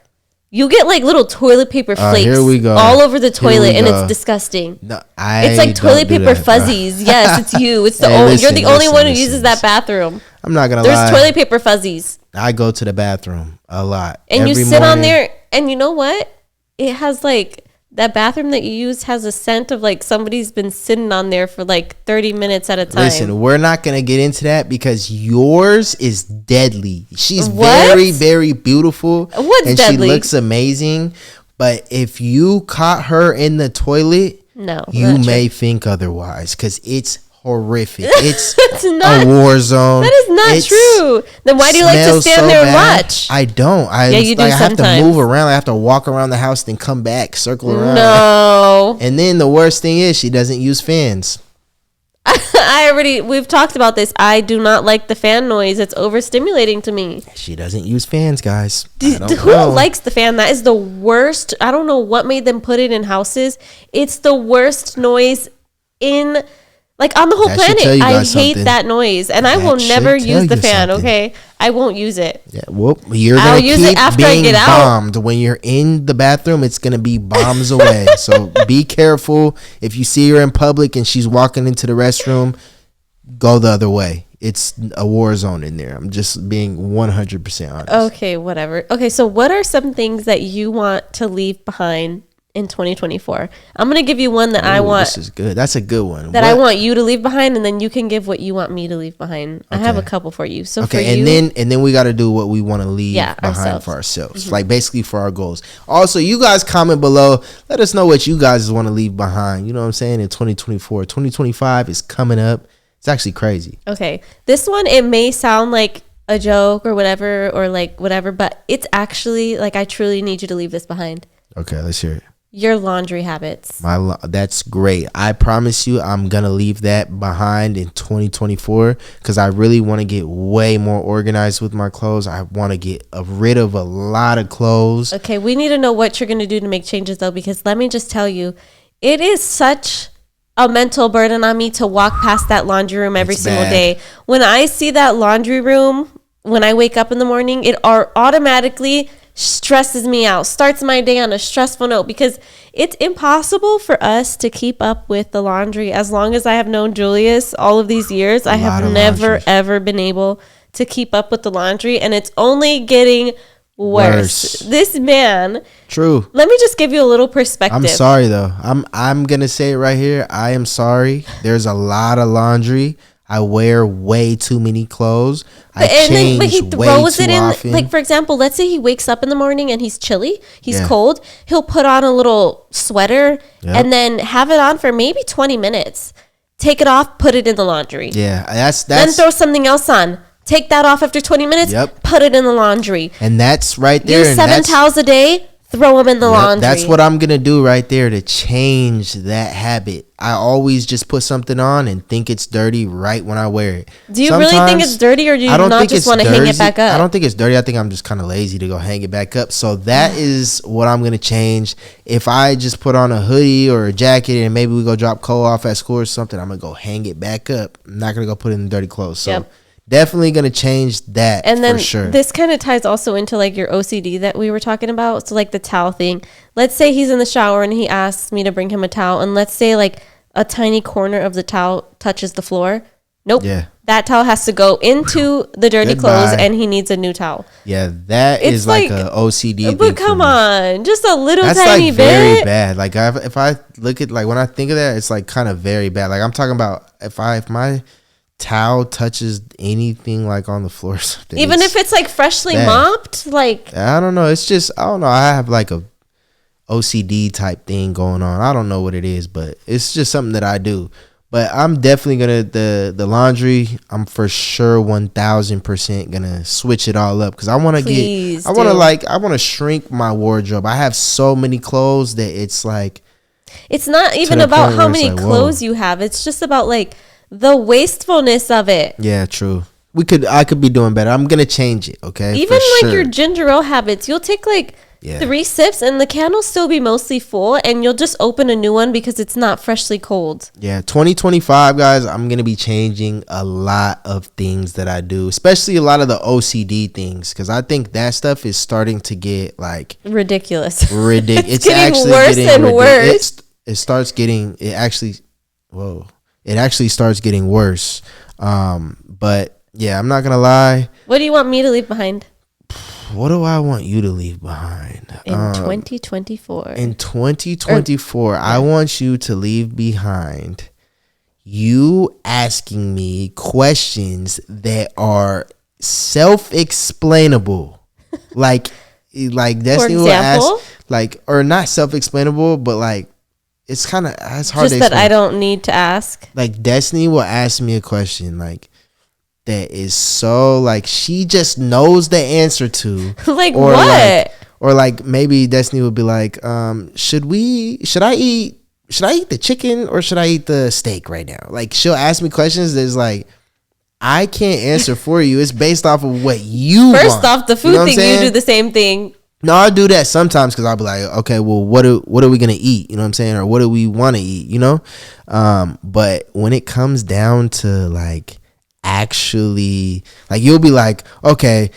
You get like little toilet paper flakes all over the toilet, and it's disgusting. No, it's like toilet paper fuzzies. Yes, it's you. It's you're the only one who uses that bathroom. I'm not gonna lie. There's toilet paper fuzzies. I go to the bathroom a lot, and you sit on there, and you know what? It has like. That bathroom that you use has a scent of like somebody's been sitting on there for like 30 minutes at a time. Listen, we're not going to get into that because yours is deadly. She's very, very beautiful. What's and deadly? She looks amazing. But if you caught her in the toilet, you may think otherwise because it's horrific. It's not a war zone. That is not true. Then why do you like to stand there and watch? I don't. You do I sometimes. have to move around. I have to walk around the house, then come back, circle around. No. And then the worst thing is she doesn't use fans. We've talked about this. I do not like the fan noise. It's overstimulating to me. She doesn't use fans, guys. Who likes the fan? That is the worst. I don't know what made them put it in houses. It's the worst noise on the whole planet. I hate that noise, and I will never use the fan. Okay, I won't use it. Yeah, well, I'll use it after I get out. When you're in the bathroom, it's gonna be bombs away. So be careful. If you see her in public and she's walking into the restroom, go the other way. It's a war zone in there. I'm just being 100% honest. Okay, whatever. Okay, so what are some things that you want to leave behind in 2024? I'm going to give you one that I want. This is good. That's a good one. I want you to leave behind, and then you can give what you want me to leave behind. Okay. I have a couple for you. So for you, and then we got to do what we want to leave behind for ourselves. Mm-hmm. Like basically for our goals. Also, you guys comment below. Let us know what you guys want to leave behind. You know what I'm saying? In 2024, 2025 is coming up. It's actually crazy. Okay. This one, it may sound like a joke or whatever, but it's actually like I truly need you to leave this behind. Okay, let's hear it. Your laundry habits. That's great. I promise you I'm going to leave that behind in 2024 because I really want to get way more organized with my clothes. I want to get rid of a lot of clothes. Okay, we need to know what you're going to do to make changes, though, because let me just tell you, it is such a mental burden on me to walk past that laundry room every single day. When I see that laundry room, when I wake up in the morning, it automatically stresses me out, starts my day on a stressful note, because it's impossible for us to keep up with the laundry. As long as I have known Julius all of these years, I have never ever been able to keep up with the laundry, and it's only getting worse. This man. True. Let me just give you a little perspective. I'm sorry though. I'm gonna say it right here. I am sorry. There's a lot of laundry. I wear way too many clothes. But he throws it in. Often. Like, for example, let's say he wakes up in the morning and he's chilly. He's cold. He'll put on a little sweater and then have it on for maybe 20 minutes. Take it off, put it in the laundry. Yeah, that's. Then throw something else on. Take that off after 20 minutes. Put it in the laundry. And that's right there. Use 7 towels a day. Throw them in the laundry. That's what I'm going to do right there to change that habit. I always just put something on and think it's dirty right when I wear it. Do you really think it's dirty, or do you not just want to hang it back up? I don't think it's dirty. I think I'm just kind of lazy to go hang it back up. So that is what I'm going to change. If I just put on a hoodie or a jacket and maybe we go drop Cole off at school or something, I'm going to go hang it back up. I'm not going to go put it in the dirty clothes. So definitely going to change that. And then for sure. This kind of ties also into like your OCD that we were talking about. So like the towel thing. Let's say he's in the shower and he asks me to bring him a towel, and let's say like a tiny corner of the towel touches the floor. Nope. Yeah. That towel has to go into the dirty clothes, and he needs a new towel. Yeah, that is like a OCD. But come on, just a little That's tiny like bit. Very bad. Like if I look at, like, when I think of that, it's like kind of very bad. Like I'm talking about if my towel touches anything like on the floor or something, even if it's like freshly mopped, like I don't know. It's just, I don't know. I have like a OCD type thing going on. I don't know what it is, but it's just something that I do. But I'm definitely gonna the laundry. I'm for sure 1,000% gonna switch it all up because I want to I want to shrink my wardrobe. I have so many clothes that it's like, it's not even about how many clothes you have. It's just about like the wastefulness of it. Yeah, true. I could be doing better. I'm gonna change it. Okay. Even like your ginger ale habits, you'll take like 3 sips and the can will still be mostly full, and you'll just open a new one because it's not freshly cold. Yeah, 2025, guys, I'm gonna be changing a lot of things that I do, especially a lot of the OCD things, because I think that stuff is starting to get like ridiculous. It's getting worse and worse. It actually starts getting worse. But yeah, I'm not gonna lie. What do you want me to leave behind? What do I want you to leave behind? In 2024. In 2024, I want you to leave behind you asking me questions that are self-explainable. like Destiny will ask, like, or not self-explainable, but like it's hard just to that explain. I don't need to ask. Like Destiny will ask me a question like that is so like she just knows the answer to. Like or what? Or like maybe Destiny would be like, should I eat the chicken or should I eat the steak right now? Like she'll ask me questions that's like I can't answer for you. It's based off of what you First want. off, the food thing, you do the same thing. No, I do that sometimes because I'll be like, okay, well, what are we gonna eat? You know what I'm saying? Or what do we want to eat? You know? But when it comes down to like actually, like you'll be like, okay,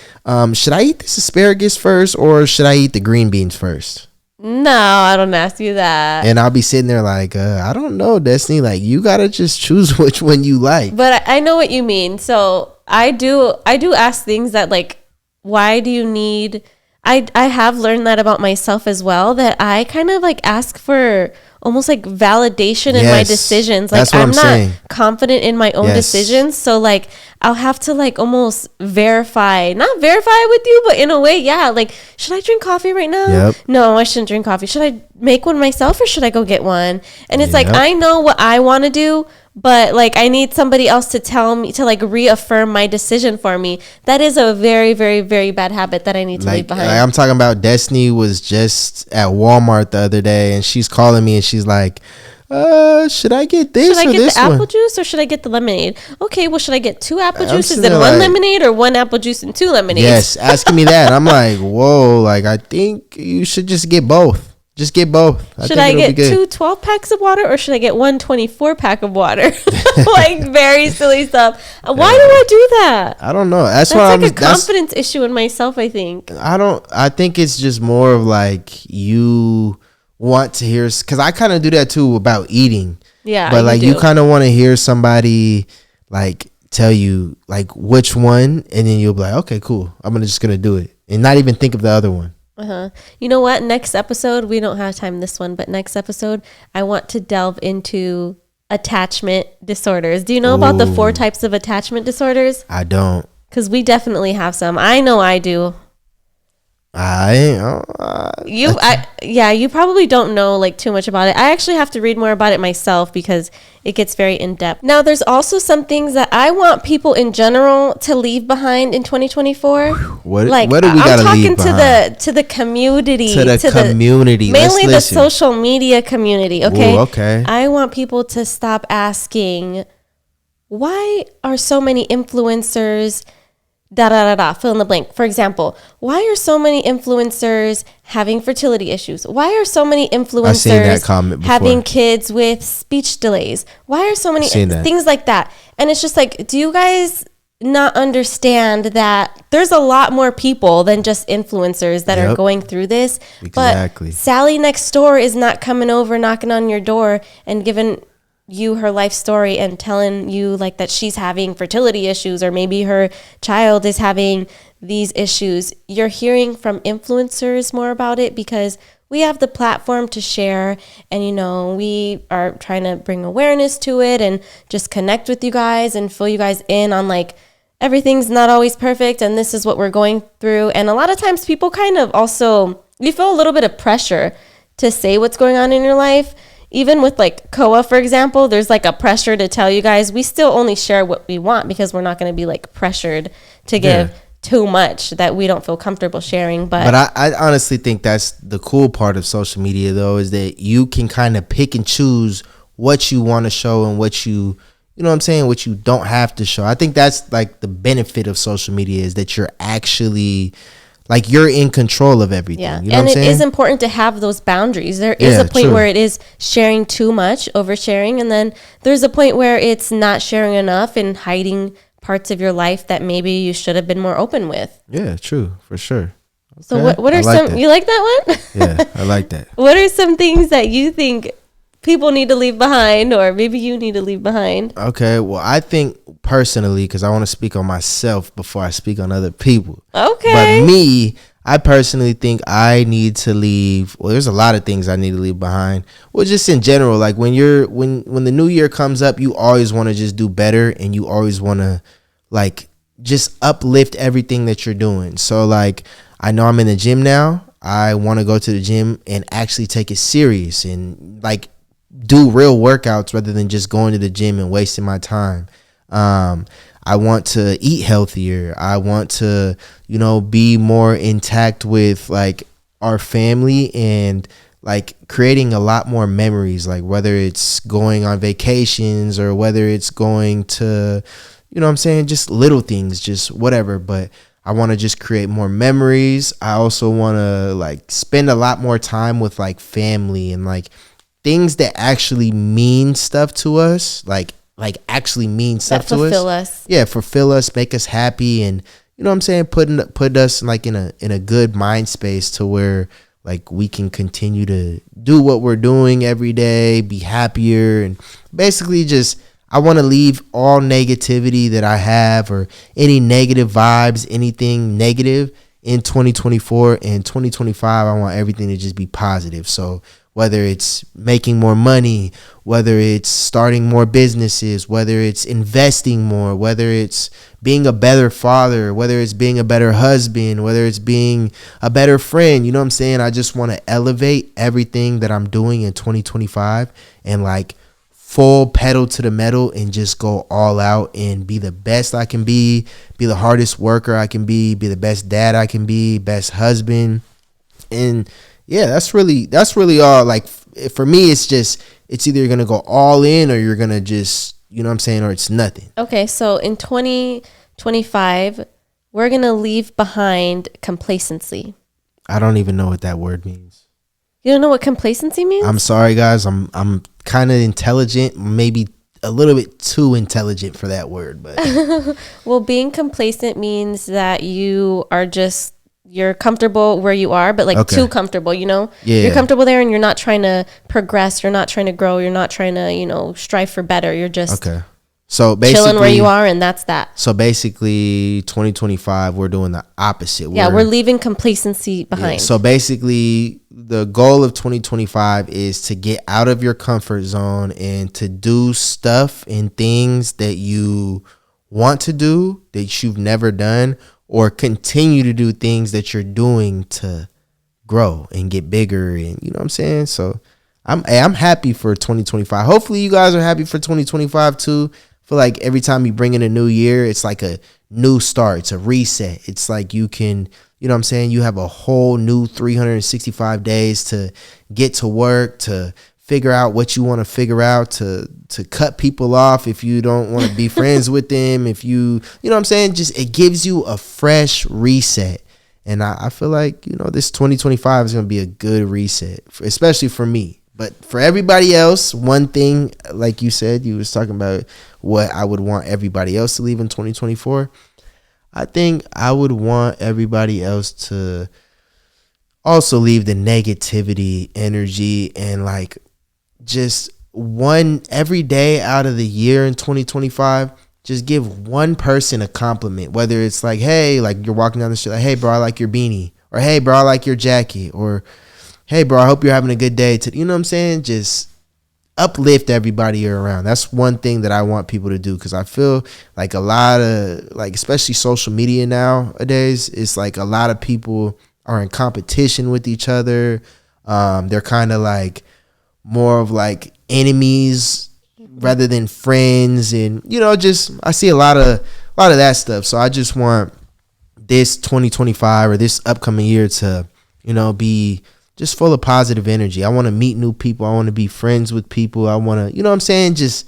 should I eat this asparagus first or should I eat the green beans first? No, I don't ask you that. And I'll be sitting there like, I don't know, Destiny. Like you gotta just choose which one you like. But I know what you mean. So I do ask things that like, why do you need? I have learned that about myself as well, that I kind of like ask for almost like validation in my decisions. Like I'm not confident in my own decisions. So like I'll have to like almost not verify with you, but in a way, yeah. Like, should I drink coffee right now? Yep. No, I shouldn't drink coffee. Should I make one myself or should I go get one? And it's like, I know what I want to do, but like I need somebody else to tell me, to like reaffirm my decision for me. That is a very, very, very bad habit that I need to leave behind. Like I'm talking about Destiny was just at Walmart the other day and she's calling me and she's like, should I get this or this one? Should I get the apple juice or should I get the lemonade? Okay, well, should I get 2 apple juices and 1 lemonade or 1 apple juice and 2 lemonades? Yes, asking me that. I'm like, whoa, like I think you should just get both. Just get both. Should I get 2 12-packs of water or should I get 1 24-pack of water? Like very silly stuff. Why do I do that? I don't know. That's like a confidence issue in myself, I think. I think it's just more of like you want to hear, because I kind of do that too about eating. Yeah, but like you kind of want to hear somebody like tell you like which one, and then you'll be like, okay, cool, I'm just gonna do it and not even think of the other one. You know what? Next episode, we don't have time this one, but next episode, I want to delve into attachment disorders. Do you know about the 4 types of attachment disorders? I don't. Because we definitely have some. I know I do. You probably don't know like too much about it. I actually have to read more about it myself because it gets very in depth. Now, there's also some things that I want people in general to leave behind in 2024. What do we gotta leave behind? I'm talking to the community, to the community, mainly the social media community. Okay. Ooh, okay. I want people to stop asking, why are so many influencers fill in the blank. For example, why are so many influencers having fertility issues? Why are so many influencers having kids with speech delays? Why are so many things like that? And it's just like, do you guys not understand that there's a lot more people than just influencers that are going through this? Exactly. But Sally next door is not coming over, knocking on your door and giving you her life story and telling you like that she's having fertility issues, or maybe her child is having these issues. You're hearing from influencers more about it because we have the platform to share, and you know, we are trying to bring awareness to it and just connect with you guys and fill you guys in on like everything's not always perfect and this is what we're going through. And a lot of times people kind of also, you feel a little bit of pressure to say what's going on in your life. Even with like Koa, for example, there's like a pressure to tell you guys, we still only share what we want because we're not going to be like pressured to give too much that we don't feel comfortable sharing. But I honestly think that's the cool part of social media though, is that you can kind of pick and choose what you want to show and what you know what I'm saying, what you don't have to show. I think that's like the benefit of social media, is that you're actually like you're in control of everything. Yeah. You know and what I'm saying? It is important to have those boundaries. There is a point where it is sharing too much, oversharing, and then there's a point where it's not sharing enough and hiding parts of your life that maybe you should have been more open with. Yeah, true, for sure. Okay. So what are some, you like that one? Yeah, I like that. What are some things that you think people need to leave behind, or maybe you need to leave behind? Okay, well, I think personally, because I want to speak on myself before I speak on other people. Okay. But me, I personally think I need to leave. Well, there's a lot of things I need to leave behind. Well, just in general, like when the new year comes up, you always want to just do better, and you always want to like just uplift everything that you're doing. So like, I know I'm in the gym now. I want to go to the gym and actually take it serious and like do real workouts rather than just going to the gym and wasting my time. I want to eat healthier. I want to, be more intact with like our family and like creating a lot more memories, like whether it's going on vacations or whether it's going to, just little things, just whatever. But I want to just create more memories. I also want to like spend a lot more time with like family and like things that actually mean stuff to us, like actually mean stuff to us. Fulfill us. Yeah, fulfill us, make us happy, and put us like in a good mind space to where like we can continue to do what we're doing every day, be happier, and basically just I want to leave all negativity that I have or any negative vibes, anything negative in 2024 and 2025. I want everything to just be positive. So whether it's making more money, whether it's starting more businesses, whether it's investing more, whether it's being a better father, whether it's being a better husband, whether it's being a better friend, I just want to elevate everything that I'm doing in 2025 and like full pedal to the metal and just go all out and be the best I can be the hardest worker I can be the best dad I can be, best husband. And yeah, that's really all. Like for me, it's either you're going to go all in or you're going to just, or it's nothing. Okay. So in 2025, we're going to leave behind complacency. I don't even know what that word means. You don't know what complacency means? I'm sorry, guys. I'm kind of intelligent, maybe a little bit too intelligent for that word, but well, being complacent means that you're comfortable where you are, but like too comfortable, Yeah. You're comfortable there and you're not trying to progress. You're not trying to grow. You're not trying to, strive for better. You're just So basically, chilling where you are, and that's that. So basically, 2025, we're doing the opposite. We're leaving complacency behind. Yeah, so basically, the goal of 2025 is to get out of your comfort zone and to do stuff and things that you want to do that you've never done, or continue to do things that you're doing to grow and get bigger. And So I'm happy for 2025. Hopefully you guys are happy for 2025 too. I feel like every time you bring in a new year, it's like a new start. It's a reset. It's like you can, you have a whole new 365 days to get to work, to figure out what you want to figure out, to cut people off if you don't want to be friends with them. If you, just it gives you a fresh reset. And I feel like, this 2025 is going to be a good reset, especially for me. But for everybody else, one thing, like you said, you was talking about what I would want everybody else to leave in 2024. I think I would want everybody else to also leave the negativity, energy, and like just every day out of the year in 2025, just give one person a compliment, whether it's like, hey, like you're walking down the street, like, hey, bro, I like your beanie, or hey, bro, I like your jacket, or hey, bro, I hope you're having a good day. Just uplift everybody you're around. That's one thing that I want people to do, because I feel like a lot of, like, especially social media nowadays, it's like a lot of people are in competition with each other. They're kind of like more of like enemies rather than friends. And, I see a lot of that stuff. So I just want this 2025 or this upcoming year to, be just full of positive energy. I want to meet new people. I want to be friends with people. I want to,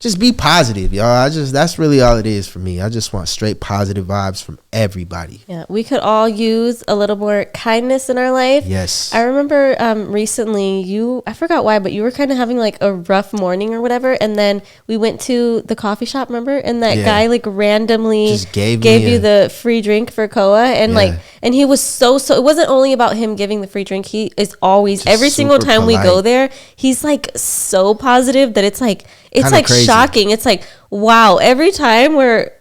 just be positive, y'all. That's really all it is for me. I just want straight positive vibes from everybody. Yeah, we could all use a little more kindness in our life. Yes. I remember recently I forgot why, but you were kind of having like a rough morning or whatever, and then we went to the coffee shop, remember? And that guy like randomly just gave you the free drink for Koa, and and he was so it wasn't only about him giving the free drink. He is always, just every single time polite. We go there, he's like so positive that it's like like crazy. Shocking. It's like, wow, every time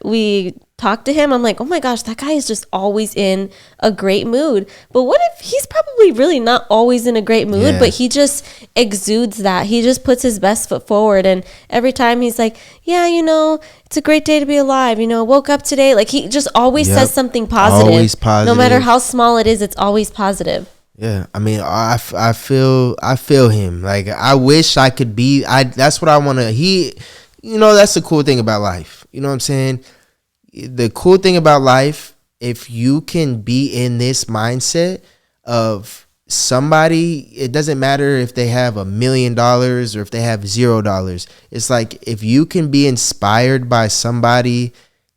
we talk to him, I'm like, oh my gosh, that guy is just always in a great mood. But what if he's probably really not always in a great mood, but he just exudes that. He just puts his best foot forward. And every time he's like, yeah, it's a great day to be alive. Woke up today. Like he just always says something positive. Always positive. No matter how small it is, it's always positive. Yeah, I mean, I feel him. Like, I wish I could be. That's what I want to. That's the cool thing about life. You know what I'm saying? The cool thing about life, if you can be in this mindset of somebody, it doesn't matter if they have $1 million or if they have $0. It's like, if you can be inspired by somebody,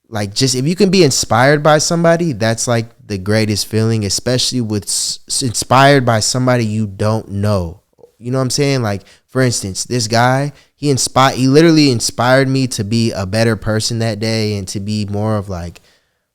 like, just if you can be inspired by somebody, that's like the greatest feeling, especially with inspired by somebody you don't know. You know what I'm saying? Like, for instance, this guy, he literally inspired me to be a better person that day and to be more of like,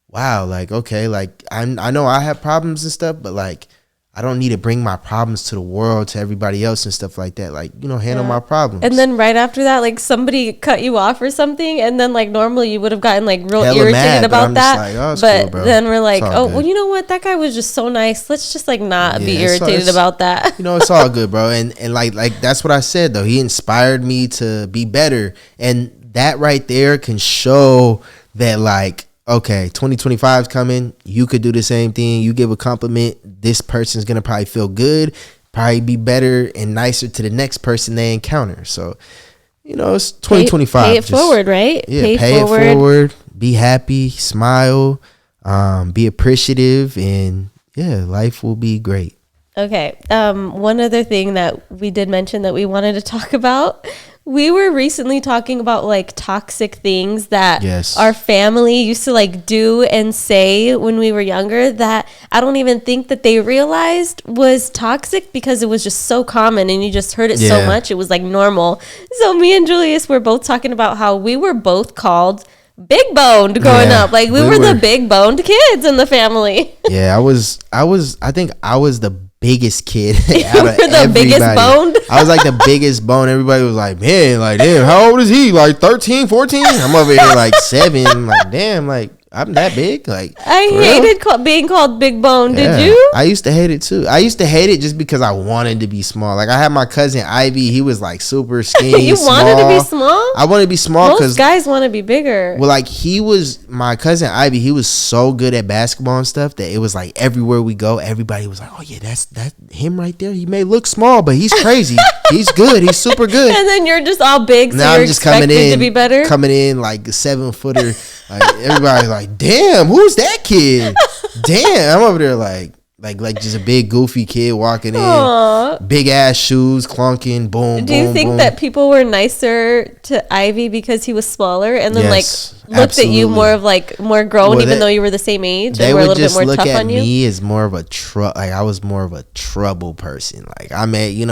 wow, like, okay, like, I know I have problems and stuff, but like, I don't need to bring my problems to the world, to everybody else and stuff like that. Like, handle my problems. And then right after that, like, somebody cut you off or something, and then like normally you would have gotten like real hella irritated mad, about that. Like, oh, but cool, then we're like, oh, well, you know what? That guy was just so nice. Let's just like not be irritated about that. It's all good, bro. And like that's what I said though. He inspired me to be better, and that right there can show that, like, okay, 2025 is coming. You could do the same thing. You give a compliment. This person's going to probably feel good, probably be better and nicer to the next person they encounter. So, it's 2025. Pay it forward, right? Yeah, pay it forward. Be happy, smile, be appreciative, and yeah, life will be great. Okay. One other thing that we did mention that we wanted to talk about. We were recently talking about like toxic things that our family used to like do and say when we were younger that I don't even think that they realized was toxic because it was just so common and you just heard it so much. It was like normal. So me and Julius were both talking about how we were both called big boned growing up. Like we were the big boned kids in the family. Yeah, I think I was the biggest kid out of the everybody. Biggest boned. I was like the biggest bone. Everybody was like, man, like, damn, how old is he? Like 13, 14? I'm over here like 7. I'm like, damn, like, I'm that big. Like, I hated being called big bone. Yeah. Did you? I used to hate it too. I used to hate it just because I wanted to be small. Like, I had my cousin Ivy. He was like super skinny. You wanted to be small? I wanted to be small because most guys want to be bigger. Well, like, my cousin Ivy, he was so good at basketball and stuff that it was like everywhere we go, everybody was like, oh yeah, that's him right there. He may look small, but he's crazy. He's good. He's super good. And then you're just all big, so now you're I'm just expected to be better. Coming in like a 7-footer. Like, everybody's like, damn, who's that kid? Damn, I'm over there like just a big goofy kid walking in, big ass shoes, clunking, boom. Do you think that people were nicer to Ivy because he was smaller, and then like looked at you more of like more grown, even though you were the same age, they and were a would little just bit more look tough at on you? me as more of a like I was more of a trouble person. Like I may be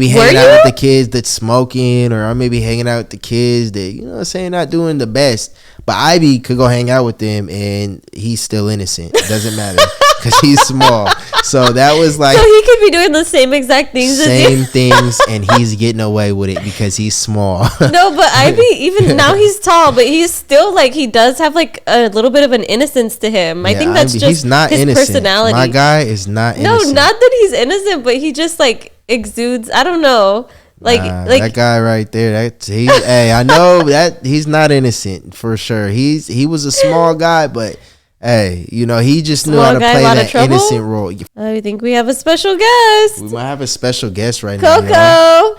hanging out with the kids that's smoking, or I may be hanging out with the kids that saying not doing the best. But Ivy could go hang out with them, and he's still innocent. It doesn't matter. Because he's small. So that was like, so he could be doing the same exact things as you. Same things, and he's getting away with it because he's small. No, but Ivy, even now he's tall, but he's still like, he does have like a little bit of an innocence to him. I think that's just he's not his innocent. Personality. My guy is not innocent. No, not that he's innocent, but he just like exudes, I don't know. Like that guy right there, hey, I know that he's not innocent for sure. He was a small guy, but hey, he just knew how to play that innocent role. I think we have a special guest. We might have a special guest right now.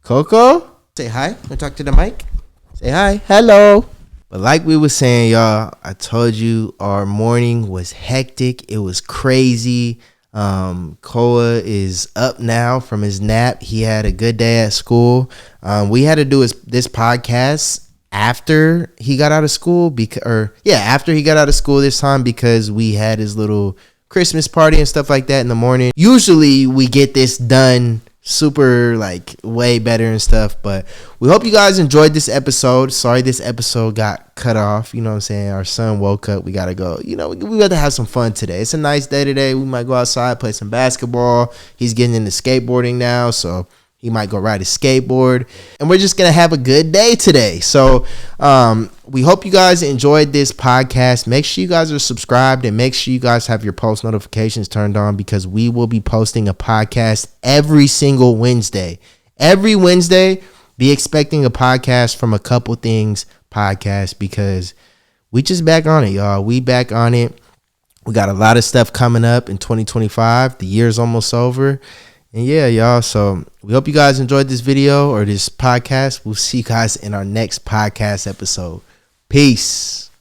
Coco, say hi. Can I talk to the mic? Say hi. Hello. But like we were saying, y'all, I told you our morning was hectic. It was crazy. Koa is up now from his nap. He had a good day at school. We had to do this podcast after he got out of school after he got out of school this time, because we had his little Christmas party and stuff like that in the morning. Usually we get this done super like way better and stuff, but we hope you guys enjoyed this episode. Sorry this episode got cut off. You know what I'm saying? Our son woke up. We gotta go. We got to have some fun today. It's a nice day today. We might go outside, play some basketball. He's getting into skateboarding now, so he might go ride a skateboard, and we're just going to have a good day today. So we hope you guys enjoyed this podcast. Make sure you guys are subscribed, and make sure you guys have your post notifications turned on, because we will be posting a podcast every single Wednesday. Every Wednesday, be expecting a podcast from A Couple Things Podcast, because we just back on it, y'all. We back on it. We got a lot of stuff coming up in 2025. The year's almost over. And yeah, y'all. So we hope you guys enjoyed this video or this podcast. We'll see you guys in our next podcast episode. Peace.